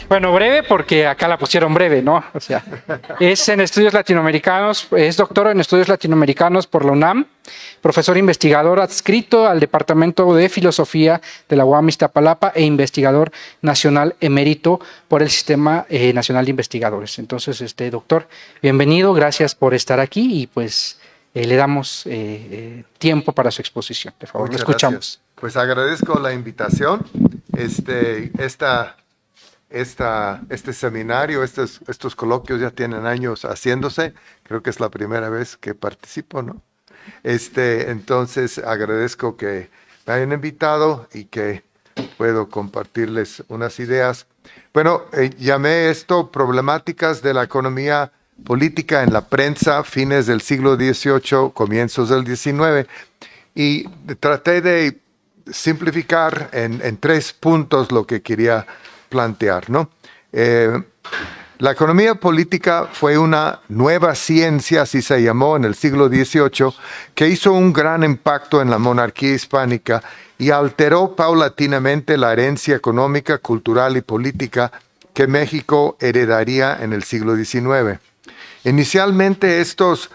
Bueno, breve porque acá la pusieron breve, ¿no? O sea, es en estudios latinoamericanos, es doctor en estudios latinoamericanos por la UNAM, profesor investigador adscrito al Departamento de Filosofía de la UAM Iztapalapa e investigador nacional emérito por el Sistema Nacional de Investigadores. Entonces, doctor, bienvenido, gracias por estar aquí y pues le damos tiempo para su exposición. Por favor, lo escuchamos. Gracias. Pues agradezco la invitación. Este seminario, estos coloquios ya tienen años haciéndose. Creo que es la primera vez que participo, ¿no? Entonces agradezco que me hayan invitado y que puedo compartirles unas ideas. Bueno, llamé esto problemáticas de la economía política en la prensa, fines del siglo XVIII, comienzos del XIX, y traté de simplificar en 3 puntos lo que quería plantear, ¿no? La economía política fue una nueva ciencia, así se llamó en el siglo XVIII, que hizo un gran impacto en la monarquía hispánica y alteró paulatinamente la herencia económica, cultural y política que México heredaría en el siglo XIX. Inicialmente estos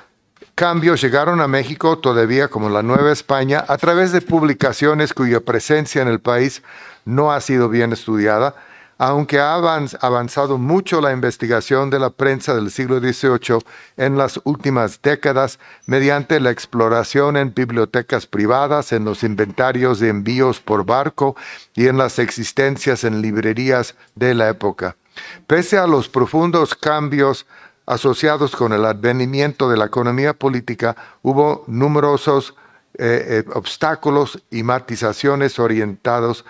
cambios llegaron a México todavía como la Nueva España a través de publicaciones cuya presencia en el país no ha sido bien estudiada, aunque ha avanzado mucho la investigación de la prensa del siglo XVIII en las últimas décadas mediante la exploración en bibliotecas privadas, en los inventarios de envíos por barco y en las existencias en librerías de la época. Pese a los profundos cambios asociados con el advenimiento de la economía política, hubo numerosos obstáculos y matizaciones orientados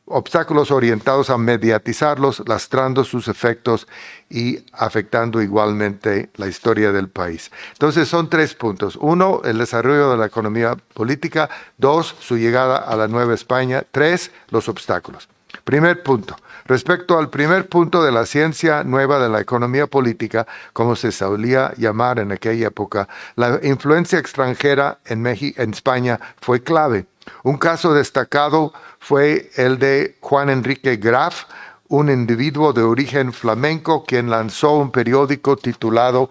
obstáculos orientados a mediatizarlos, lastrando sus efectos y afectando igualmente la historia del país. Entonces son 3 puntos. 1, el desarrollo de la economía política. 2, su llegada a la Nueva España. 3, los obstáculos. Primer punto. Respecto al primer punto de la ciencia nueva de la economía política, como se solía llamar en aquella época, la influencia extranjera en España fue clave. Un caso destacado fue el de Juan Enrique Graf, un individuo de origen flamenco quien lanzó un periódico titulado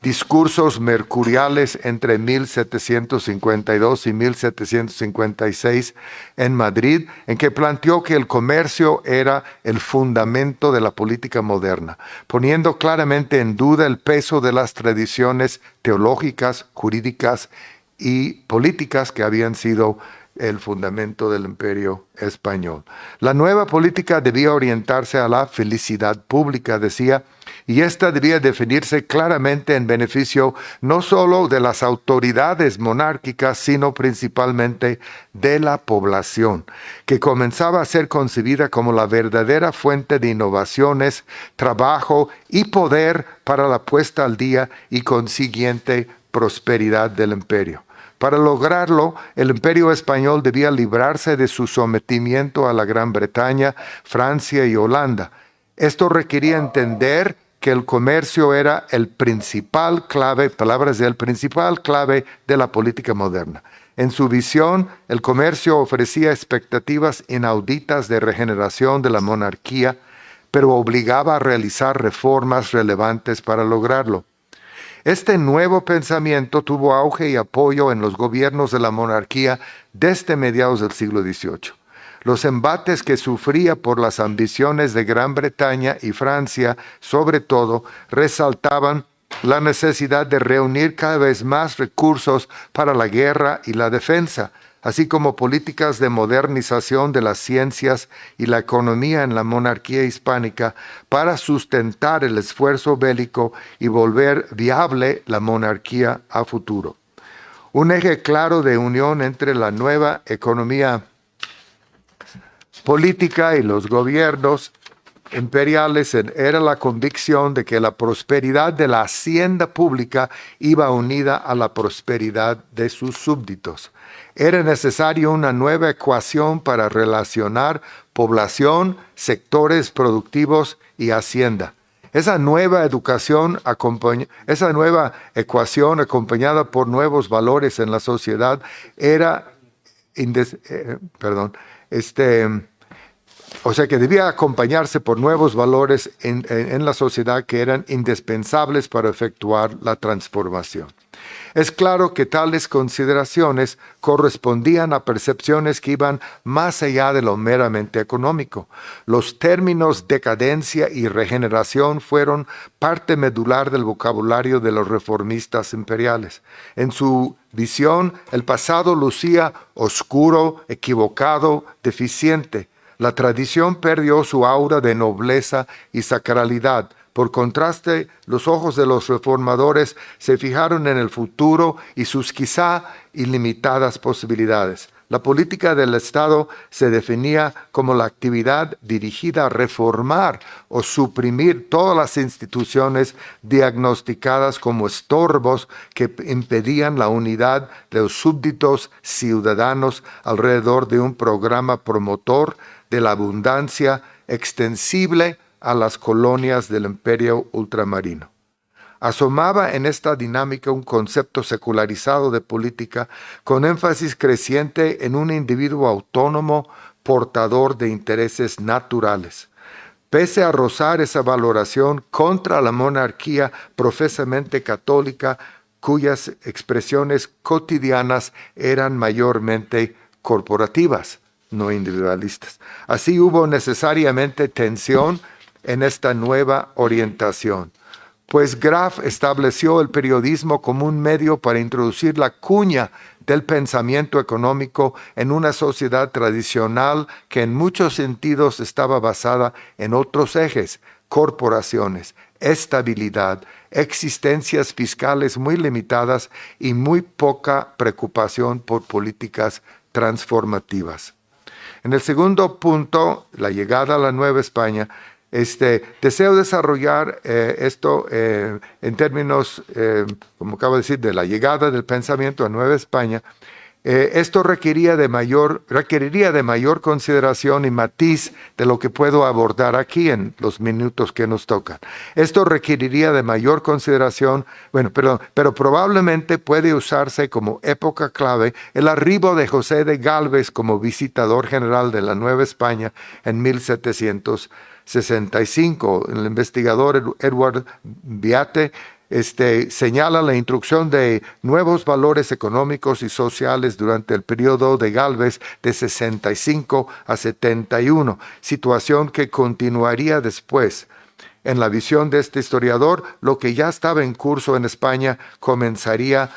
Discursos Mercuriales entre 1752 y 1756 en Madrid, en que planteó que el comercio era el fundamento de la política moderna, poniendo claramente en duda el peso de las tradiciones teológicas, jurídicas y políticas que habían sido el fundamento del imperio español. La nueva política debía orientarse a la felicidad pública, decía, y esta debía definirse claramente en beneficio no solo de las autoridades monárquicas, sino principalmente de la población, que comenzaba a ser concebida como la verdadera fuente de innovaciones, trabajo y poder para la puesta al día y consiguiente prosperidad del imperio. Para lograrlo, el imperio español debía librarse de su sometimiento a la Gran Bretaña, Francia y Holanda. Esto requería entender que el comercio era el principal clave, palabras del principal clave de la política moderna. En su visión, el comercio ofrecía expectativas inauditas de regeneración de la monarquía, pero obligaba a realizar reformas relevantes para lograrlo. Este nuevo pensamiento tuvo auge y apoyo en los gobiernos de la monarquía desde mediados del siglo XVIII. Los embates que sufría por las ambiciones de Gran Bretaña y Francia, sobre todo, resaltaban la necesidad de reunir cada vez más recursos para la guerra y la defensa, así como políticas de modernización de las ciencias y la economía en la monarquía hispánica para sustentar el esfuerzo bélico y volver viable la monarquía a futuro. Un eje claro de unión entre la nueva economía política y los gobiernos imperiales era la convicción de que la prosperidad de la hacienda pública iba unida a la prosperidad de sus súbditos. Era necesaria una nueva ecuación para relacionar población, sectores productivos y hacienda. Esa nueva ecuación acompañada por nuevos valores en la sociedad O sea que debía acompañarse por nuevos valores en la sociedad que eran indispensables para efectuar la transformación. Es claro que tales consideraciones correspondían a percepciones que iban más allá de lo meramente económico. Los términos decadencia y regeneración fueron parte medular del vocabulario de los reformistas imperiales. En su visión, el pasado lucía oscuro, equivocado, deficiente. La tradición perdió su aura de nobleza y sacralidad. Por contraste, los ojos de los reformadores se fijaron en el futuro y sus quizá ilimitadas posibilidades. La política del Estado se definía como la actividad dirigida a reformar o suprimir todas las instituciones diagnosticadas como estorbos que impedían la unidad de los súbditos ciudadanos alrededor de un programa promotor de la abundancia extensible a las colonias del imperio ultramarino. Asomaba en esta dinámica un concepto secularizado de política con énfasis creciente en un individuo autónomo portador de intereses naturales. Pese a rozar esa valoración contra la monarquía profesamente católica, cuyas expresiones cotidianas eran mayormente corporativas, no individualistas. Así hubo necesariamente tensión en esta nueva orientación, pues Graf estableció el periodismo como un medio para introducir la cuña del pensamiento económico en una sociedad tradicional que en muchos sentidos estaba basada en otros ejes: corporaciones, estabilidad, existencias fiscales muy limitadas y muy poca preocupación por políticas transformativas. En el segundo punto, la llegada a la Nueva España, deseo desarrollar esto en términos, como acabo de decir, de la llegada del pensamiento a Nueva España. Esto requeriría de mayor consideración y matiz de lo que puedo abordar aquí en los minutos que nos tocan. Esto requeriría de mayor consideración, pero probablemente puede usarse como época clave el arribo de José de Gálvez como visitador general de la Nueva España en 1765. El investigador Edward Beate señala la introducción de nuevos valores económicos y sociales durante el periodo de Gálvez de 65 a 71, situación que continuaría después. En la visión de este historiador, lo que ya estaba en curso en España comenzaría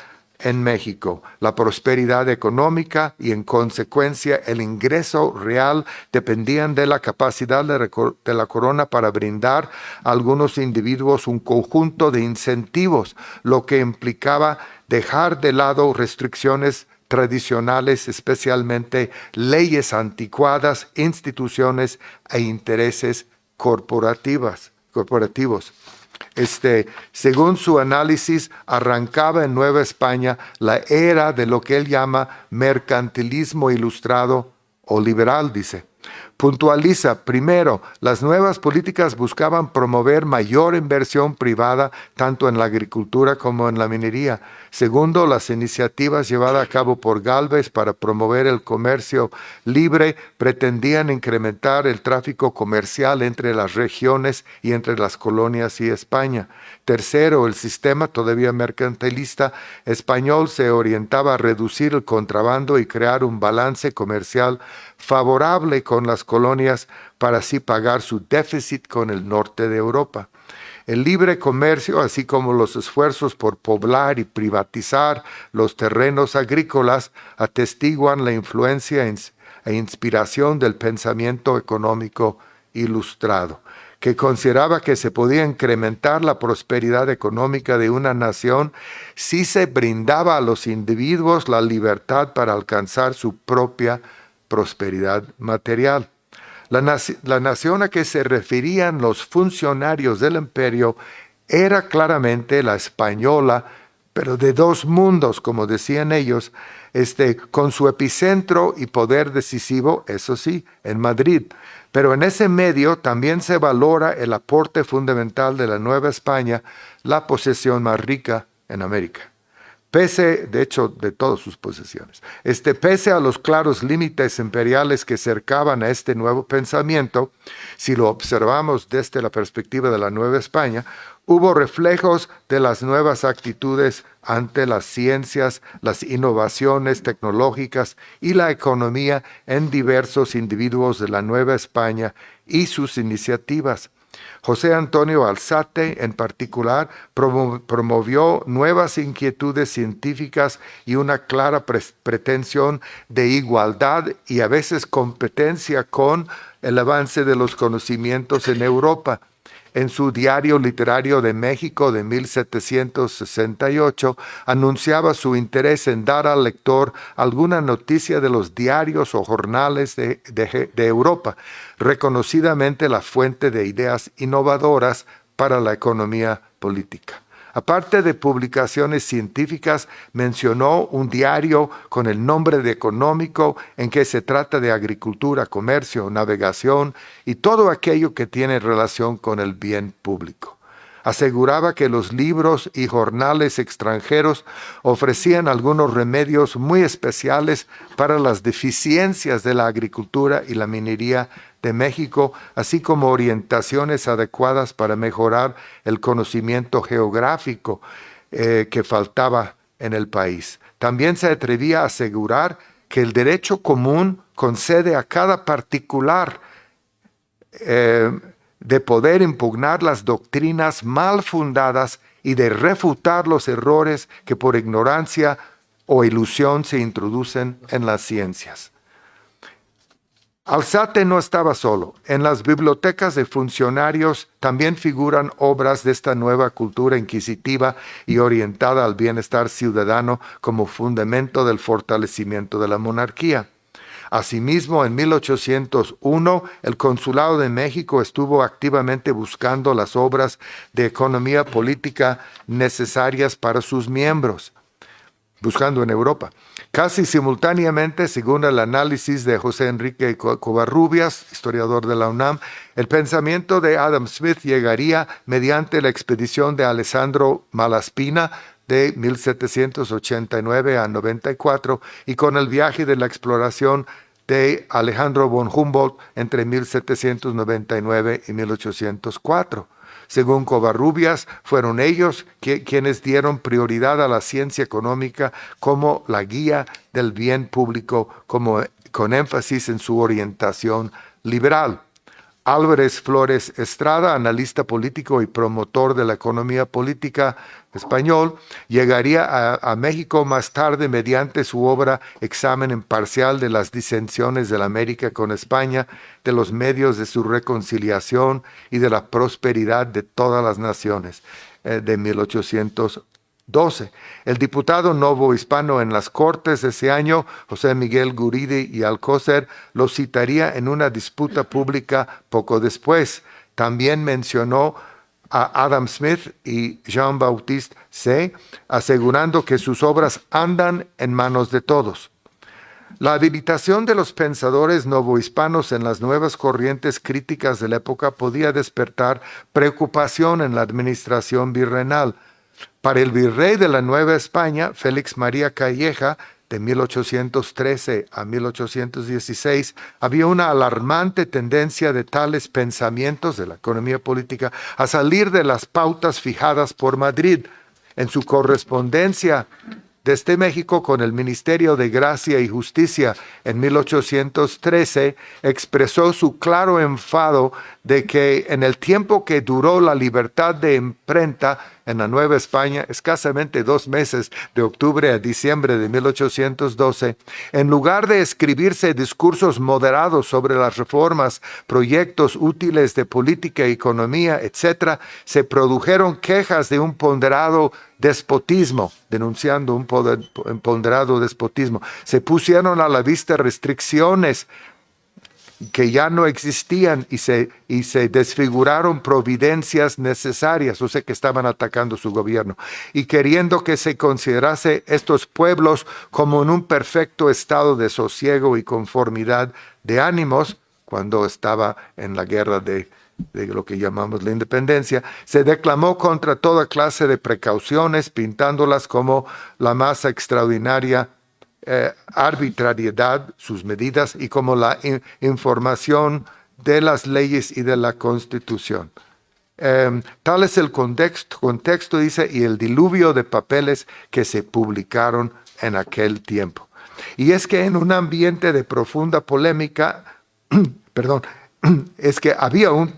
en México. La prosperidad económica y, en consecuencia, el ingreso real dependían de la capacidad de la corona para brindar a algunos individuos un conjunto de incentivos, lo que implicaba dejar de lado restricciones tradicionales, especialmente leyes anticuadas, instituciones e intereses corporativos. Según su análisis, arrancaba en Nueva España la era de lo que él llama mercantilismo ilustrado o liberal, dice. Puntualiza, primero, las nuevas políticas buscaban promover mayor inversión privada tanto en la agricultura como en la minería. Segundo, las iniciativas llevadas a cabo por Gálvez para promover el comercio libre pretendían incrementar el tráfico comercial entre las regiones y entre las colonias y España. Tercero, el sistema todavía mercantilista español se orientaba a reducir el contrabando y crear un balance comercial favorable con las colonias para así pagar su déficit con el norte de Europa. El libre comercio, así como los esfuerzos por poblar y privatizar los terrenos agrícolas, atestiguan la influencia e inspiración del pensamiento económico ilustrado, que consideraba que se podía incrementar la prosperidad económica de una nación si se brindaba a los individuos la libertad para alcanzar su propia prosperidad material. La nación a que se referían los funcionarios del imperio era claramente la española, pero de dos mundos, como decían ellos, con su epicentro y poder decisivo, eso sí, en Madrid. Pero en ese medio también se valora el aporte fundamental de la Nueva España, la posesión más rica en América. pese, de hecho, de todas sus posesiones. Pese a los claros límites imperiales que cercaban a este nuevo pensamiento, si lo observamos desde la perspectiva de la Nueva España, hubo reflejos de las nuevas actitudes ante las ciencias, las innovaciones tecnológicas y la economía en diversos individuos de la Nueva España y sus iniciativas. José Antonio Alzate, en particular, promovió nuevas inquietudes científicas y una clara pretensión de igualdad y a veces competencia con el avance de los conocimientos en Europa. En su Diario Literario de México de 1768, anunciaba su interés en dar al lector alguna noticia de los diarios o jornales de Europa, reconocidamente la fuente de ideas innovadoras para la economía política. Aparte de publicaciones científicas, mencionó un diario con el nombre de Económico en que se trata de agricultura, comercio, navegación y todo aquello que tiene relación con el bien público. Aseguraba que los libros y jornales extranjeros ofrecían algunos remedios muy especiales para las deficiencias de la agricultura y la minería de México, así como orientaciones adecuadas para mejorar el conocimiento geográfico que faltaba en el país. También se atrevía a asegurar que el derecho común concede a cada particular de poder impugnar las doctrinas mal fundadas y de refutar los errores que por ignorancia o ilusión se introducen en las ciencias. Alzate no estaba solo. En las bibliotecas de funcionarios también figuran obras de esta nueva cultura inquisitiva y orientada al bienestar ciudadano como fundamento del fortalecimiento de la monarquía. Asimismo, en 1801, el Consulado de México estuvo activamente buscando las obras de economía política necesarias para sus miembros, buscando en Europa. Casi simultáneamente, según el análisis de José Enrique Covarrubias, historiador de la UNAM, el pensamiento de Adam Smith llegaría mediante la expedición de Alessandro Malaspina de 1789 a 94 y con el viaje de la exploración de Alejandro von Humboldt entre 1799 y 1804. Según Covarrubias, fueron ellos quienes dieron prioridad a la ciencia económica como la guía del bien público, con énfasis en su orientación liberal. Álvarez Flores Estrada, analista político y promotor de la economía política español, llegaría a México más tarde mediante su obra Examen imparcial de las disensiones de la América con España, de los medios de su reconciliación y de la prosperidad de todas las naciones, de 1812. El diputado novohispano en las Cortes de ese año, José Miguel Guridi y Alcócer, lo citaría en una disputa pública poco después. También mencionó a Adam Smith y Jean-Baptiste Say, asegurando que sus obras andan en manos de todos. La habilitación de los pensadores novohispanos en las nuevas corrientes críticas de la época podía despertar preocupación en la administración virreinal. Para el virrey de la Nueva España, Félix María Calleja, de 1813 a 1816, había una alarmante tendencia de tales pensamientos de la economía política a salir de las pautas fijadas por Madrid. En su correspondencia desde México con el Ministerio de Gracia y Justicia en 1813, expresó su claro enfado de que en el tiempo que duró la libertad de imprenta en la Nueva España, escasamente 2 meses, de octubre a diciembre de 1812, en lugar de escribirse discursos moderados sobre las reformas, proyectos útiles de política, economía, etc., se produjeron quejas de un ponderado despotismo, denunciando un ponderado despotismo. Se pusieron a la vista restricciones que ya no existían y se desfiguraron providencias necesarias, o sea que estaban atacando su gobierno, y queriendo que se considerase estos pueblos como en un perfecto estado de sosiego y conformidad de ánimos cuando estaba en la guerra de de lo que llamamos la independencia, se declamó contra toda clase de precauciones, pintándolas como la más extraordinaria arbitrariedad, sus medidas, y como la información de las leyes y de la Constitución. Tal es el contexto, dice, y el diluvio de papeles que se publicaron en aquel tiempo. Y es que en un ambiente de profunda polémica, perdón, es que había un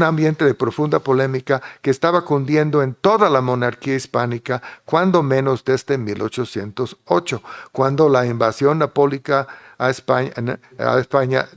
ambiente de profunda polémica que estaba cundiendo en toda la monarquía hispánica, cuando menos desde 1808, cuando la invasión napoleónica a España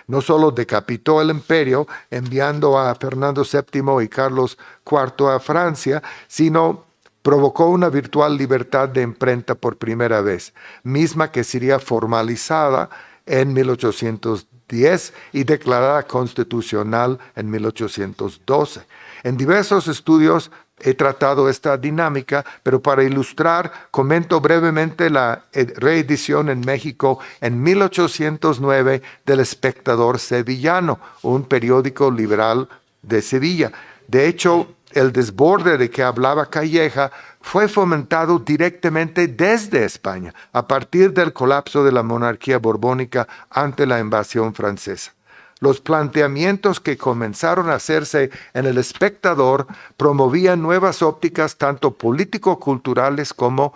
no solo decapitó el imperio, enviando a Fernando VII y Carlos IV a Francia, sino provocó una virtual libertad de imprenta por primera vez, misma que sería formalizada en 1810 y declarada constitucional en 1812. En diversos estudios he tratado esta dinámica, pero para ilustrar, comento brevemente la reedición en México en 1809 del Espectador Sevillano, un periódico liberal de Sevilla. De hecho, el desborde de que hablaba Calleja fue fomentado directamente desde España, a partir del colapso de la monarquía borbónica ante la invasión francesa. Los planteamientos que comenzaron a hacerse en El Espectador promovían nuevas ópticas tanto político-culturales como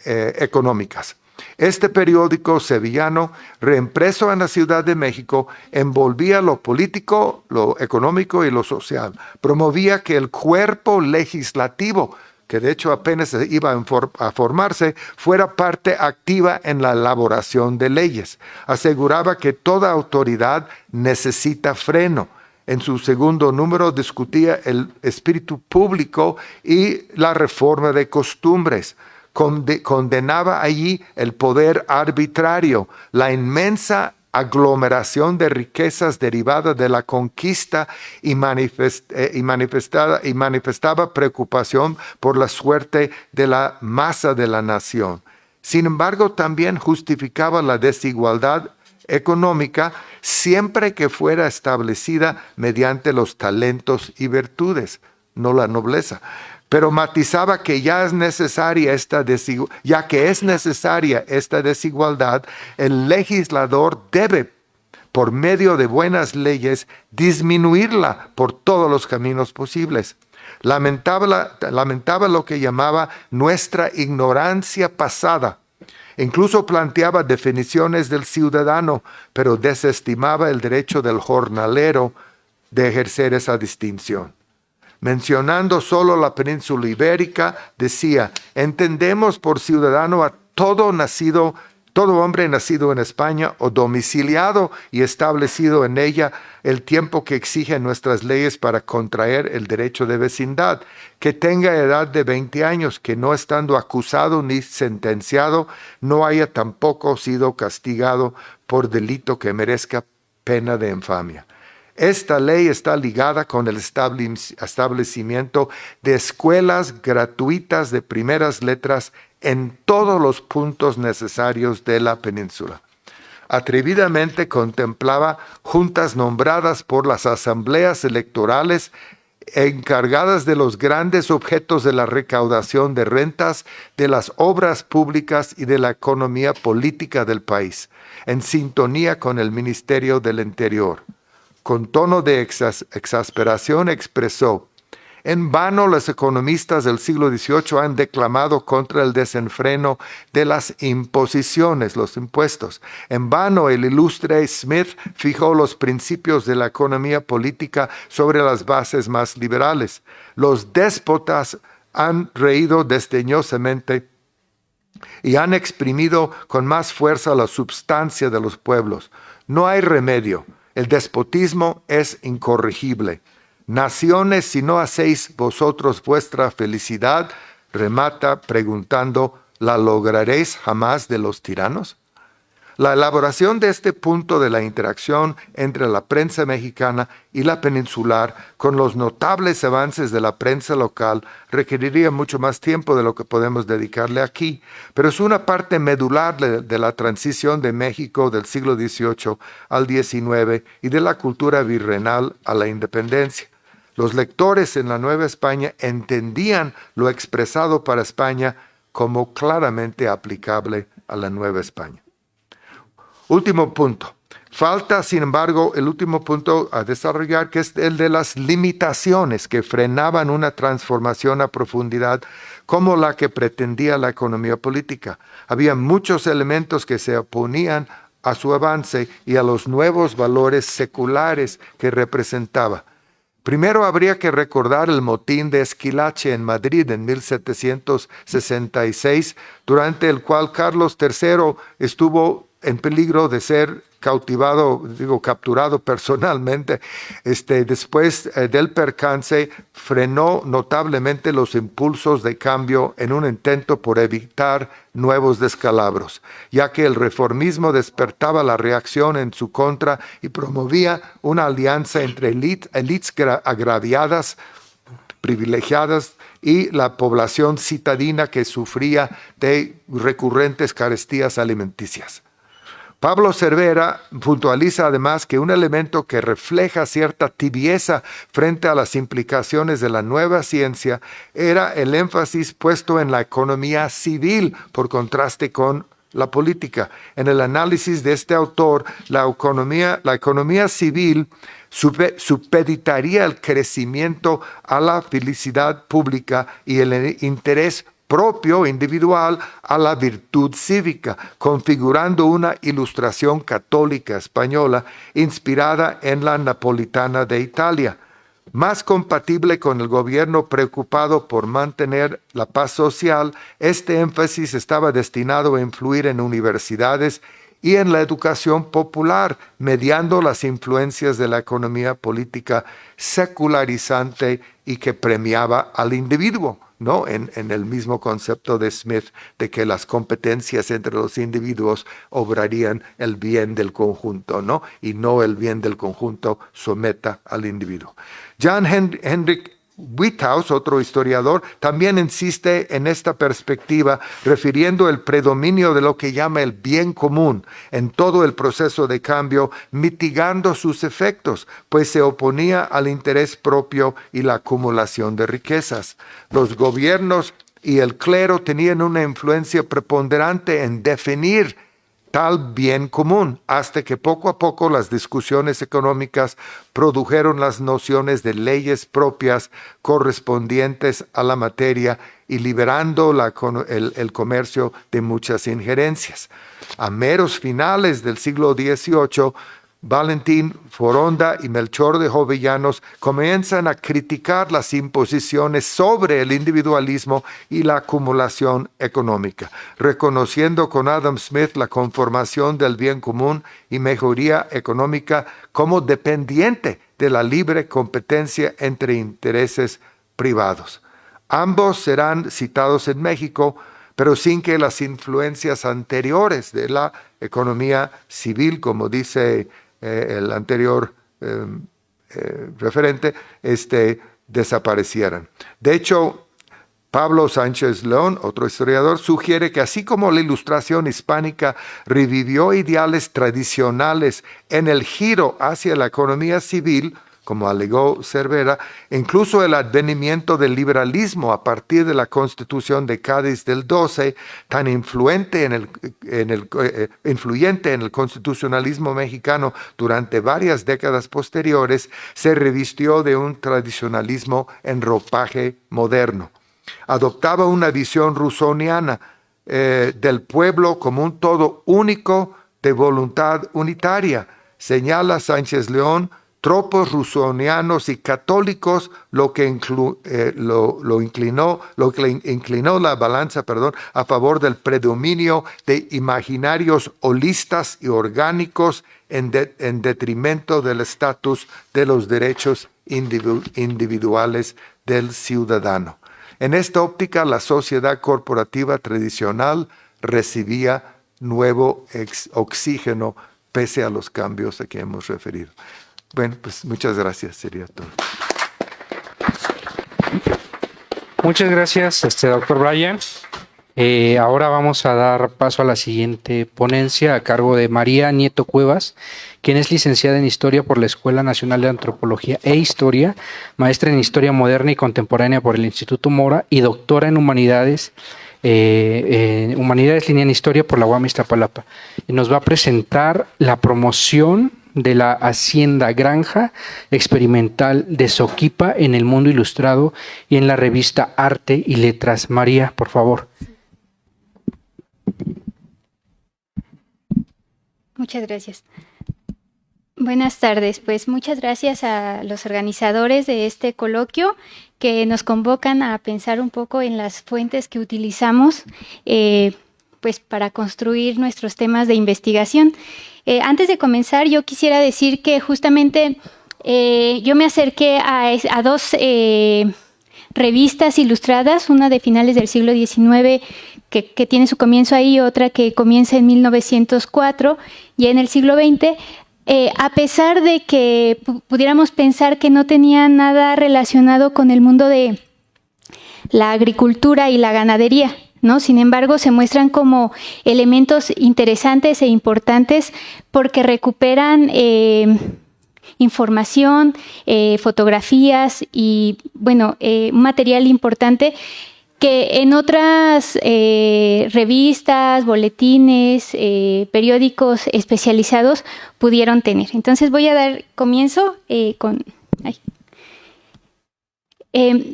económicas. Este periódico sevillano, reimpreso en la Ciudad de México, envolvía lo político, lo económico y lo social. Promovía que el cuerpo legislativo, que de hecho apenas iba a formarse, fuera parte activa en la elaboración de leyes. Aseguraba que toda autoridad necesita freno. En su segundo número discutía el espíritu público y la reforma de costumbres. Condenaba allí el poder arbitrario, la inmensa aglomeración de riquezas derivada de la conquista y manifestaba preocupación por la suerte de la masa de la nación. Sin embargo, también justificaba la desigualdad económica siempre que fuera establecida mediante los talentos y virtudes, no la nobleza. Pero matizaba que ya que es necesaria esta desigualdad, el legislador debe, por medio de buenas leyes, disminuirla por todos los caminos posibles. Lamentaba lo que llamaba nuestra ignorancia pasada. Incluso planteaba definiciones del ciudadano, pero desestimaba el derecho del jornalero de ejercer esa distinción. Mencionando solo la península ibérica, decía: entendemos por ciudadano a todo hombre nacido en España o domiciliado y establecido en ella el tiempo que exigen nuestras leyes para contraer el derecho de vecindad, que tenga edad de 20 años, que no estando acusado ni sentenciado, no haya tampoco sido castigado por delito que merezca pena de infamia. Esta ley está ligada con el establecimiento de escuelas gratuitas de primeras letras en todos los puntos necesarios de la península. Atrevidamente contemplaba juntas nombradas por las asambleas electorales encargadas de los grandes objetos de la recaudación de rentas, de las obras públicas y de la economía política del país, en sintonía con el Ministerio del Interior. Con tono de exasperación expresó: en vano los economistas del siglo XVIII han declamado contra el desenfreno de las imposiciones, los impuestos. En vano el ilustre Smith fijó los principios de la economía política sobre las bases más liberales. Los déspotas han reído desdeñosamente y han exprimido con más fuerza la substancia de los pueblos. No hay remedio. El despotismo es incorregible. Naciones, si no hacéis vosotros vuestra felicidad, remata preguntando, ¿la lograréis jamás de los tiranos? La elaboración de este punto de la interacción entre la prensa mexicana y la peninsular, con los notables avances de la prensa local, requeriría mucho más tiempo de lo que podemos dedicarle aquí, pero es una parte medular de la transición de México del siglo XVIII al XIX y de la cultura virreinal a la independencia. Los lectores en la Nueva España entendían lo expresado para España como claramente aplicable a la Nueva España. Último punto. Falta, sin embargo, el último punto a desarrollar, que es el de las limitaciones que frenaban una transformación a profundidad como la que pretendía la economía política. Había muchos elementos que se oponían a su avance y a los nuevos valores seculares que representaba. Primero habría que recordar el motín de Esquilache en Madrid en 1766, durante el cual Carlos III estuvo en peligro de ser capturado personalmente. Después del percance, frenó notablemente los impulsos de cambio en un intento por evitar nuevos descalabros, ya que el reformismo despertaba la reacción en su contra y promovía una alianza entre élites agraviadas, privilegiadas, y la población citadina que sufría de recurrentes carestías alimenticias. Pablo Cervera puntualiza además que un elemento que refleja cierta tibieza frente a las implicaciones de la nueva ciencia era el énfasis puesto en la economía civil por contraste con la política. En el análisis de este autor, la economía civil supeditaría el crecimiento a la felicidad pública y el interés propio individual a la virtud cívica, configurando una ilustración católica española inspirada en la napolitana de Italia, más compatible con el gobierno preocupado por mantener la paz social. Este énfasis estaba destinado a influir en universidades y en la educación popular, mediando las influencias de la economía política secularizante y que premiaba al individuo, ¿no? En el mismo concepto de Smith, de que las competencias entre los individuos obrarían el bien del conjunto, ¿no? Y no el bien del conjunto someta al individuo. Jan Hendrik Whithouse, otro historiador, también insiste en esta perspectiva, refiriendo el predominio de lo que llama el bien común en todo el proceso de cambio, mitigando sus efectos, pues se oponía al interés propio y la acumulación de riquezas. Los gobiernos y el clero tenían una influencia preponderante en definir tal bien común, hasta que poco a poco las discusiones económicas produjeron las nociones de leyes propias correspondientes a la materia y liberando el comercio de muchas injerencias. A meros finales del siglo XVIII, Valentín Foronda y Melchor de Jovellanos comienzan a criticar las imposiciones sobre el individualismo y la acumulación económica, reconociendo con Adam Smith la conformación del bien común y mejoría económica como dependiente de la libre competencia entre intereses privados. Ambos serán citados en México, pero sin que las influencias anteriores de la economía civil, como dice el anterior referente, desaparecieran. De hecho, Pablo Sánchez León, otro historiador, sugiere que así como la Ilustración hispánica revivió ideales tradicionales en el giro hacia la economía civil, como alegó Cervera, incluso el advenimiento del liberalismo a partir de la Constitución de Cádiz del 12, tan influyente en el constitucionalismo mexicano durante varias décadas posteriores, se revistió de un tradicionalismo en ropaje moderno. Adoptaba una visión rusoniana del pueblo como un todo único de voluntad unitaria. Señala Sánchez León, tropos rusonianos y católicos, lo que inclinó la balanza, a favor del predominio de imaginarios holistas y orgánicos en detrimento del estatus de los derechos individuales del ciudadano. En esta óptica, la sociedad corporativa tradicional recibía nuevo oxígeno pese a los cambios a que hemos referido. Bueno, pues muchas gracias, sería todo. Muchas gracias, doctor Brian. Ahora vamos a dar paso a la siguiente ponencia a cargo de María Nieto Cuevas, quien es licenciada en Historia por la Escuela Nacional de Antropología e Historia, maestra en Historia Moderna y Contemporánea por el Instituto Mora y doctora en Humanidades, línea en Historia por la UAM Iztapalapa. Nos va a presentar la promoción de la Hacienda Granja Experimental de Soquipa en el Mundo Ilustrado y en la revista Arte y Letras. María, por favor. Muchas gracias. Buenas tardes. Pues muchas gracias a los organizadores de este coloquio que nos convocan a pensar un poco en las fuentes que utilizamos pues para construir nuestros temas de investigación. Antes de comenzar, yo quisiera decir que justamente yo me acerqué a dos revistas ilustradas, una de finales del siglo XIX que tiene su comienzo ahí, otra que comienza en 1904, ya en el siglo XX, a pesar de que pudiéramos pensar que no tenía nada relacionado con el mundo de la agricultura y la ganadería, ¿no? Sin embargo, se muestran como elementos interesantes e importantes porque recuperan información, fotografías y, bueno, un material importante que en otras revistas, boletines, periódicos especializados pudieron tener. Entonces voy a dar comienzo con...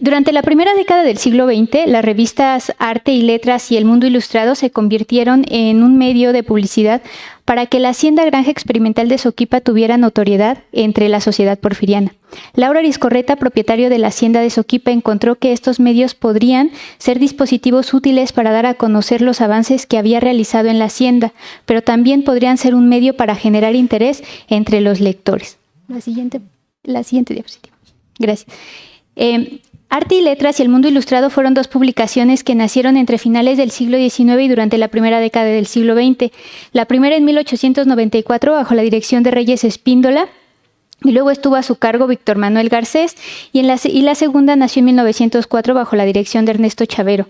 durante la primera década del siglo XX, las revistas Arte y Letras y El Mundo Ilustrado se convirtieron en un medio de publicidad para que la Hacienda Granja Experimental de Soquipa tuviera notoriedad entre la sociedad porfiriana. Lauro Arizcorreta, propietario de la Hacienda de Soquipa, encontró que estos medios podrían ser dispositivos útiles para dar a conocer los avances que había realizado en la Hacienda, pero también podrían ser un medio para generar interés entre los lectores. La siguiente diapositiva. Gracias. Arte y Letras y El Mundo Ilustrado fueron dos publicaciones que nacieron entre finales del siglo XIX y durante la primera década del siglo XX. La primera en 1894 bajo la dirección de Reyes Espíndola y luego estuvo a su cargo Víctor Manuel Garcés y la segunda nació en 1904 bajo la dirección de Ernesto Chavero.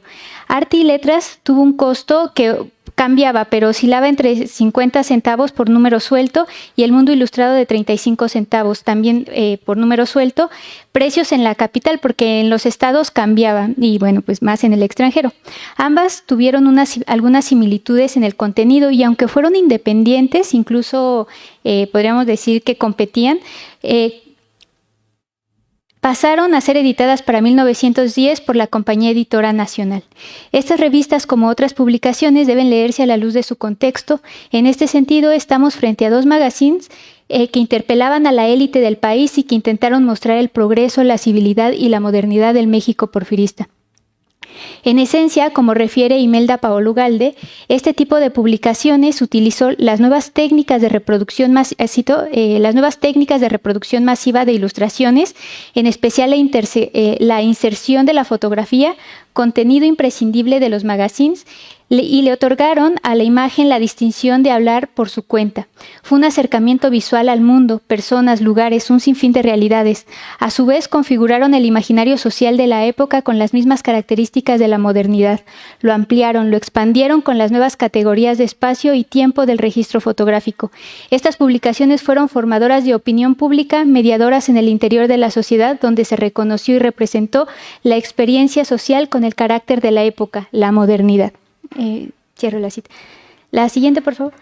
Arte y Letras tuvo un costo que cambiaba, pero oscilaba entre 50 centavos por número suelto y El Mundo Ilustrado de 35 centavos también por número suelto. Precios en la capital porque en los estados cambiaba y bueno, pues más en el extranjero. Ambas tuvieron algunas similitudes en el contenido y aunque fueron independientes, incluso podríamos decir que competían, pasaron a ser editadas para 1910 por la Compañía Editora Nacional. Estas revistas, como otras publicaciones, deben leerse a la luz de su contexto. En este sentido, estamos frente a dos magazines que interpelaban a la élite del país y que intentaron mostrar el progreso, la civilidad y la modernidad del México porfirista. En esencia, como refiere Imelda Paolo Ugalde, este tipo de publicaciones utilizó las nuevas técnicas de reproducción masiva de ilustraciones, en especial la inserción de la fotografía, contenido imprescindible de los magazines, y le otorgaron a la imagen la distinción de hablar por su cuenta. Fue un acercamiento visual al mundo, personas, lugares, un sinfín de realidades. A su vez, configuraron el imaginario social de la época con las mismas características de la modernidad. Lo ampliaron, lo expandieron con las nuevas categorías de espacio y tiempo del registro fotográfico. Estas publicaciones fueron formadoras de opinión pública, mediadoras en el interior de la sociedad, donde se reconoció y representó la experiencia social con el carácter de la época, la modernidad. Cierro la cita. La siguiente, por favor.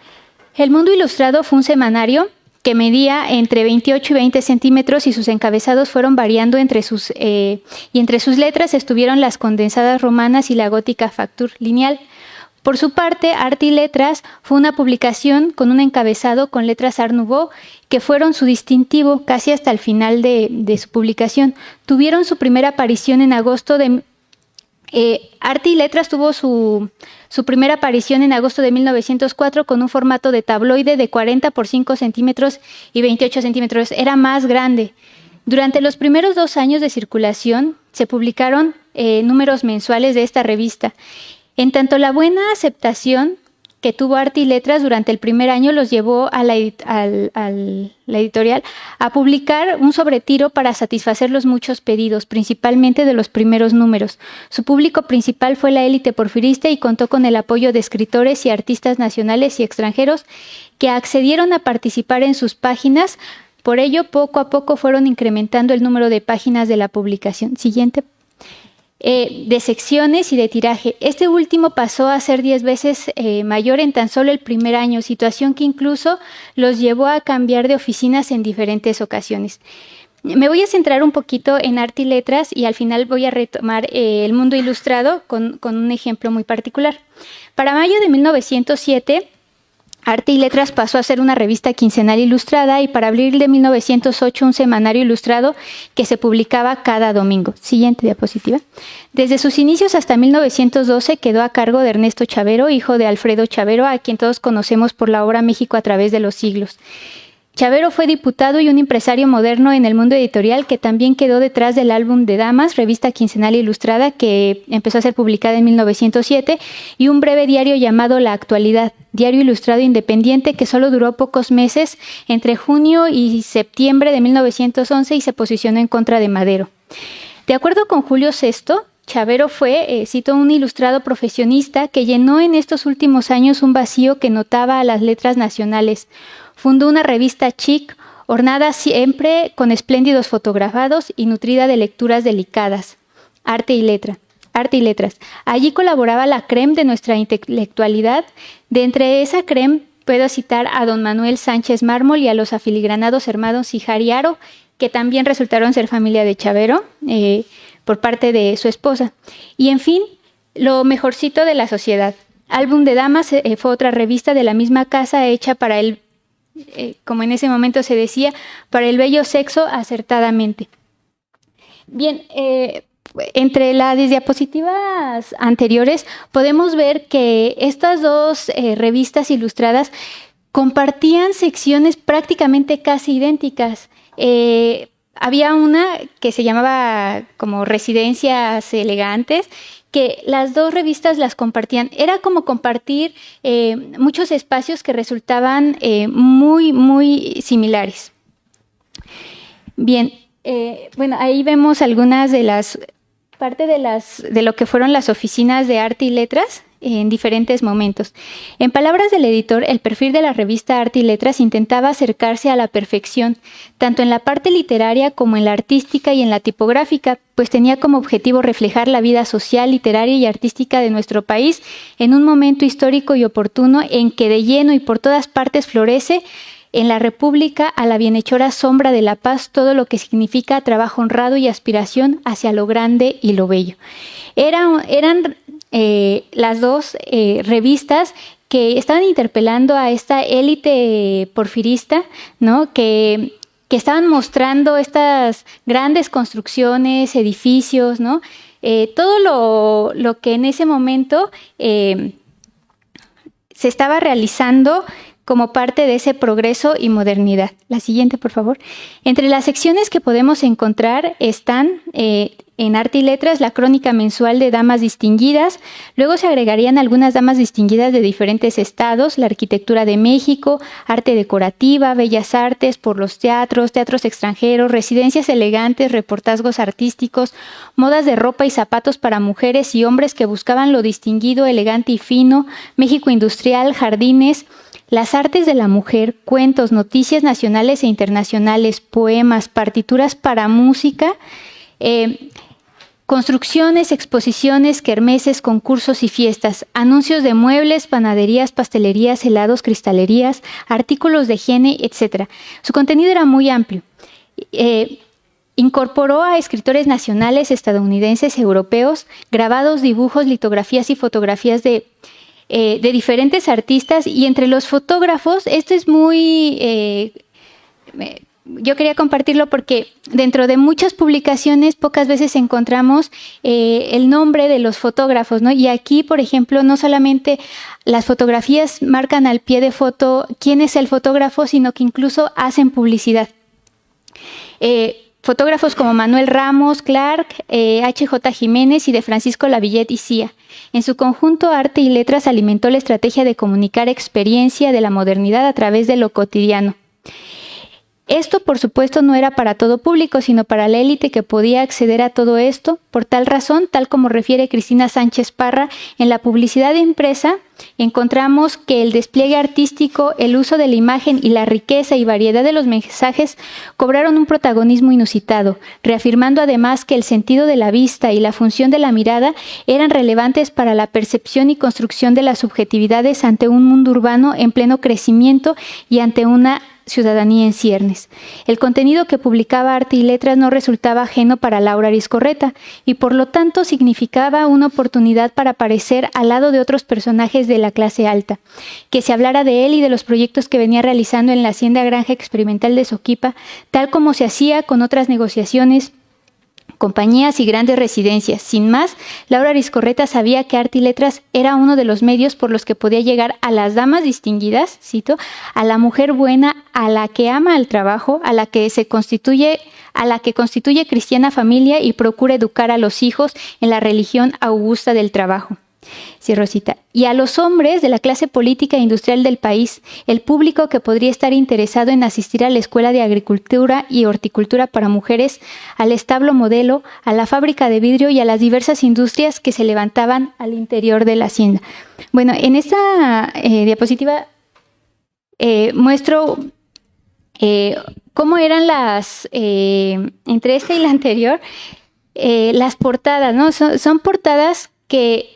El Mundo Ilustrado fue un semanario que medía entre 28 y 20 centímetros y sus encabezados fueron variando entre sus letras estuvieron las condensadas romanas y la gótica facture lineal. Por su parte, Arte y Letras fue una publicación con un encabezado con letras Art Nouveau que fueron su distintivo casi hasta el final de su publicación. Tuvieron su primera aparición en agosto de... Arte y Letras tuvo su primera aparición en agosto de 1904 con un formato de tabloide de 40 por 5 centímetros y 28 centímetros. Era más grande. Durante los primeros 2 años de circulación se publicaron números mensuales de esta revista. En tanto la buena aceptación que tuvo Arte y Letras durante el primer año los llevó a la editorial a publicar un sobretiro para satisfacer los muchos pedidos, principalmente de los primeros números. Su público principal fue la élite porfirista y contó con el apoyo de escritores y artistas nacionales y extranjeros que accedieron a participar en sus páginas. Por ello, poco a poco fueron incrementando el número de páginas de la publicación. Siguiente. De secciones y de tiraje. Este último pasó a ser 10 veces mayor en tan solo el primer año, situación que incluso los llevó a cambiar de oficinas en diferentes ocasiones. Me voy a centrar un poquito en Arte y Letras y al final voy a retomar el mundo ilustrado con un ejemplo muy particular. Para mayo de 1907, Arte y Letras pasó a ser una revista quincenal ilustrada y para abril de 1908 un semanario ilustrado que se publicaba cada domingo. Siguiente diapositiva. Desde sus inicios hasta 1912 quedó a cargo de Ernesto Chavero, hijo de Alfredo Chavero, a quien todos conocemos por la obra México a través de los siglos. Chavero fue diputado y un empresario moderno en el mundo editorial que también quedó detrás del Álbum de Damas, revista quincenal ilustrada que empezó a ser publicada en 1907, y un breve diario llamado La Actualidad, diario ilustrado independiente que solo duró pocos meses, entre junio y septiembre de 1911, y se posicionó en contra de Madero. De acuerdo con Julio Sesto, Chavero fue, cito, un ilustrado profesionista que llenó en estos últimos años un vacío que notaba a las letras nacionales. Fundó una revista chic, ornada siempre con espléndidos fotografados y nutrida de lecturas delicadas. Arte y Letras. Allí colaboraba la crème de nuestra intelectualidad. De entre esa crème puedo citar a don Manuel Sánchez Mármol y a los afiligranados hermanos Ijar y Haro, que también resultaron ser familia de Chavero por parte de su esposa. Y en fin, lo mejorcito de la sociedad. Álbum de Damas fue otra revista de la misma casa hecha para el como en ese momento se decía, para el bello sexo acertadamente. Bien, entre las diapositivas anteriores podemos ver que estas dos revistas ilustradas compartían secciones prácticamente casi idénticas. Había una que se llamaba como Residencias Elegantes, que las dos revistas las compartían. Era como compartir muchos espacios que resultaban muy similares. Bien, bueno, ahí vemos algunas de las de lo que fueron las oficinas de Arte y Letras en diferentes momentos. En palabras del editor, el perfil de la revista Arte y Letras intentaba acercarse a la perfección, tanto en la parte literaria como en la artística y en la tipográfica, pues tenía como objetivo reflejar la vida social, literaria y artística de nuestro país en un momento histórico y oportuno en que de lleno y por todas partes florece en la República a la bienhechora sombra de la paz todo lo que significa trabajo honrado y aspiración hacia lo grande y lo bello. Eran las dos revistas que estaban interpelando a esta élite porfirista, ¿no? que estaban mostrando estas grandes construcciones, edificios, ¿no? Todo lo que en ese momento se estaba realizando como parte de ese progreso y modernidad. La siguiente, por favor. Entre las secciones que podemos encontrar están en Arte y Letras la crónica mensual de damas distinguidas, luego se agregarían algunas damas distinguidas de diferentes estados, la arquitectura de México, arte decorativa, bellas artes por los teatros extranjeros, residencias elegantes, reportazgos artísticos, modas de ropa y zapatos para mujeres y hombres que buscaban lo distinguido, elegante y fino, México industrial, jardines, las artes de la mujer, cuentos, noticias nacionales e internacionales, poemas, partituras para música, construcciones, exposiciones, kermeses, concursos y fiestas, anuncios de muebles, panaderías, pastelerías, helados, cristalerías, artículos de higiene, etc. Su contenido era muy amplio. Incorporó a escritores nacionales, estadounidenses, europeos, grabados, dibujos, litografías y fotografías de diferentes artistas, y entre los fotógrafos, esto es muy... yo quería compartirlo porque dentro de muchas publicaciones pocas veces encontramos el nombre de los fotógrafos, ¿no? Y aquí, por ejemplo, no solamente las fotografías marcan al pie de foto quién es el fotógrafo, sino que incluso hacen publicidad. fotógrafos como Manuel Ramos, Clark, H.J. Jiménez y de Francisco Lavillette y Cía. En su conjunto, Arte y Letras alimentó la estrategia de comunicar experiencia de la modernidad a través de lo cotidiano. Esto, por supuesto, no era para todo público, sino para la élite que podía acceder a todo esto. Por tal razón, tal como refiere Cristina Sánchez Parra, en la publicidad impresa encontramos que el despliegue artístico, el uso de la imagen y la riqueza y variedad de los mensajes cobraron un protagonismo inusitado, reafirmando además que el sentido de la vista y la función de la mirada eran relevantes para la percepción y construcción de las subjetividades ante un mundo urbano en pleno crecimiento y ante una ciudadanía en ciernes. El contenido que publicaba Arte y Letras no resultaba ajeno para Laura Arizcorreta y por lo tanto significaba una oportunidad para aparecer al lado de otros personajes de la clase alta. Que se hablara de él y de los proyectos que venía realizando en la Hacienda Granja Experimental de Soquipa, tal como se hacía con otras negociaciones, compañías y grandes residencias. Sin más, Laura Arizcorreta sabía que Arte y Letras era uno de los medios por los que podía llegar a las damas distinguidas, cito, a la mujer buena, a la que ama el trabajo, a la que constituye cristiana familia y procura educar a los hijos en la religión augusta del trabajo. Cierro cita. Y a los hombres de la clase política e industrial del país, el público que podría estar interesado en asistir a la Escuela de Agricultura y Horticultura para Mujeres, al establo modelo, a la fábrica de vidrio y a las diversas industrias que se levantaban al interior de la hacienda. Bueno, en esta diapositiva muestro cómo eran las, entre esta y la anterior, las portadas, ¿no? Son portadas que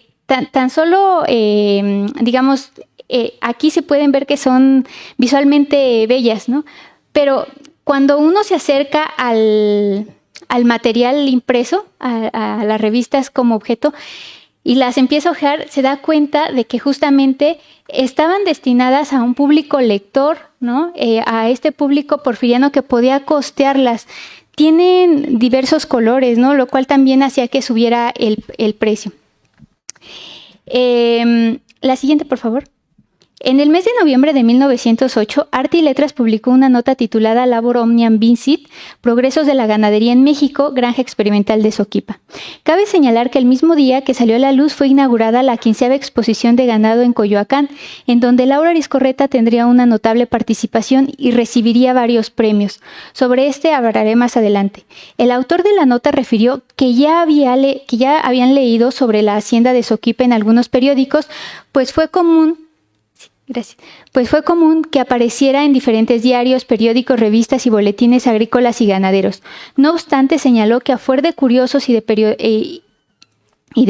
tan solo, digamos, aquí se pueden ver que son visualmente bellas, ¿no? Pero cuando uno se acerca al material impreso, a las revistas como objeto, y las empieza a hojear, se da cuenta de que justamente estaban destinadas a un público lector, ¿no? A este público porfiriano que podía costearlas. Tienen diversos colores, ¿no? Lo cual también hacía que subiera el precio. La siguiente, por favor. En el mes de noviembre de 1908, Arte y Letras publicó una nota titulada Labor Omnium Vincit, Progresos de la Ganadería en México, Granja Experimental de Soquipa. Cabe señalar que el mismo día que salió a la luz fue inaugurada la 15ª exposición de ganado en Coyoacán, en donde Laura Arizcorreta tendría una notable participación y recibiría varios premios. Sobre este hablaré más adelante. El autor de la nota refirió que ya habían leído sobre la hacienda de Soquipa en algunos periódicos, pues fue común que apareciera en diferentes diarios, periódicos, revistas y boletines agrícolas y ganaderos. No obstante, señaló que a fuer de curiosos y de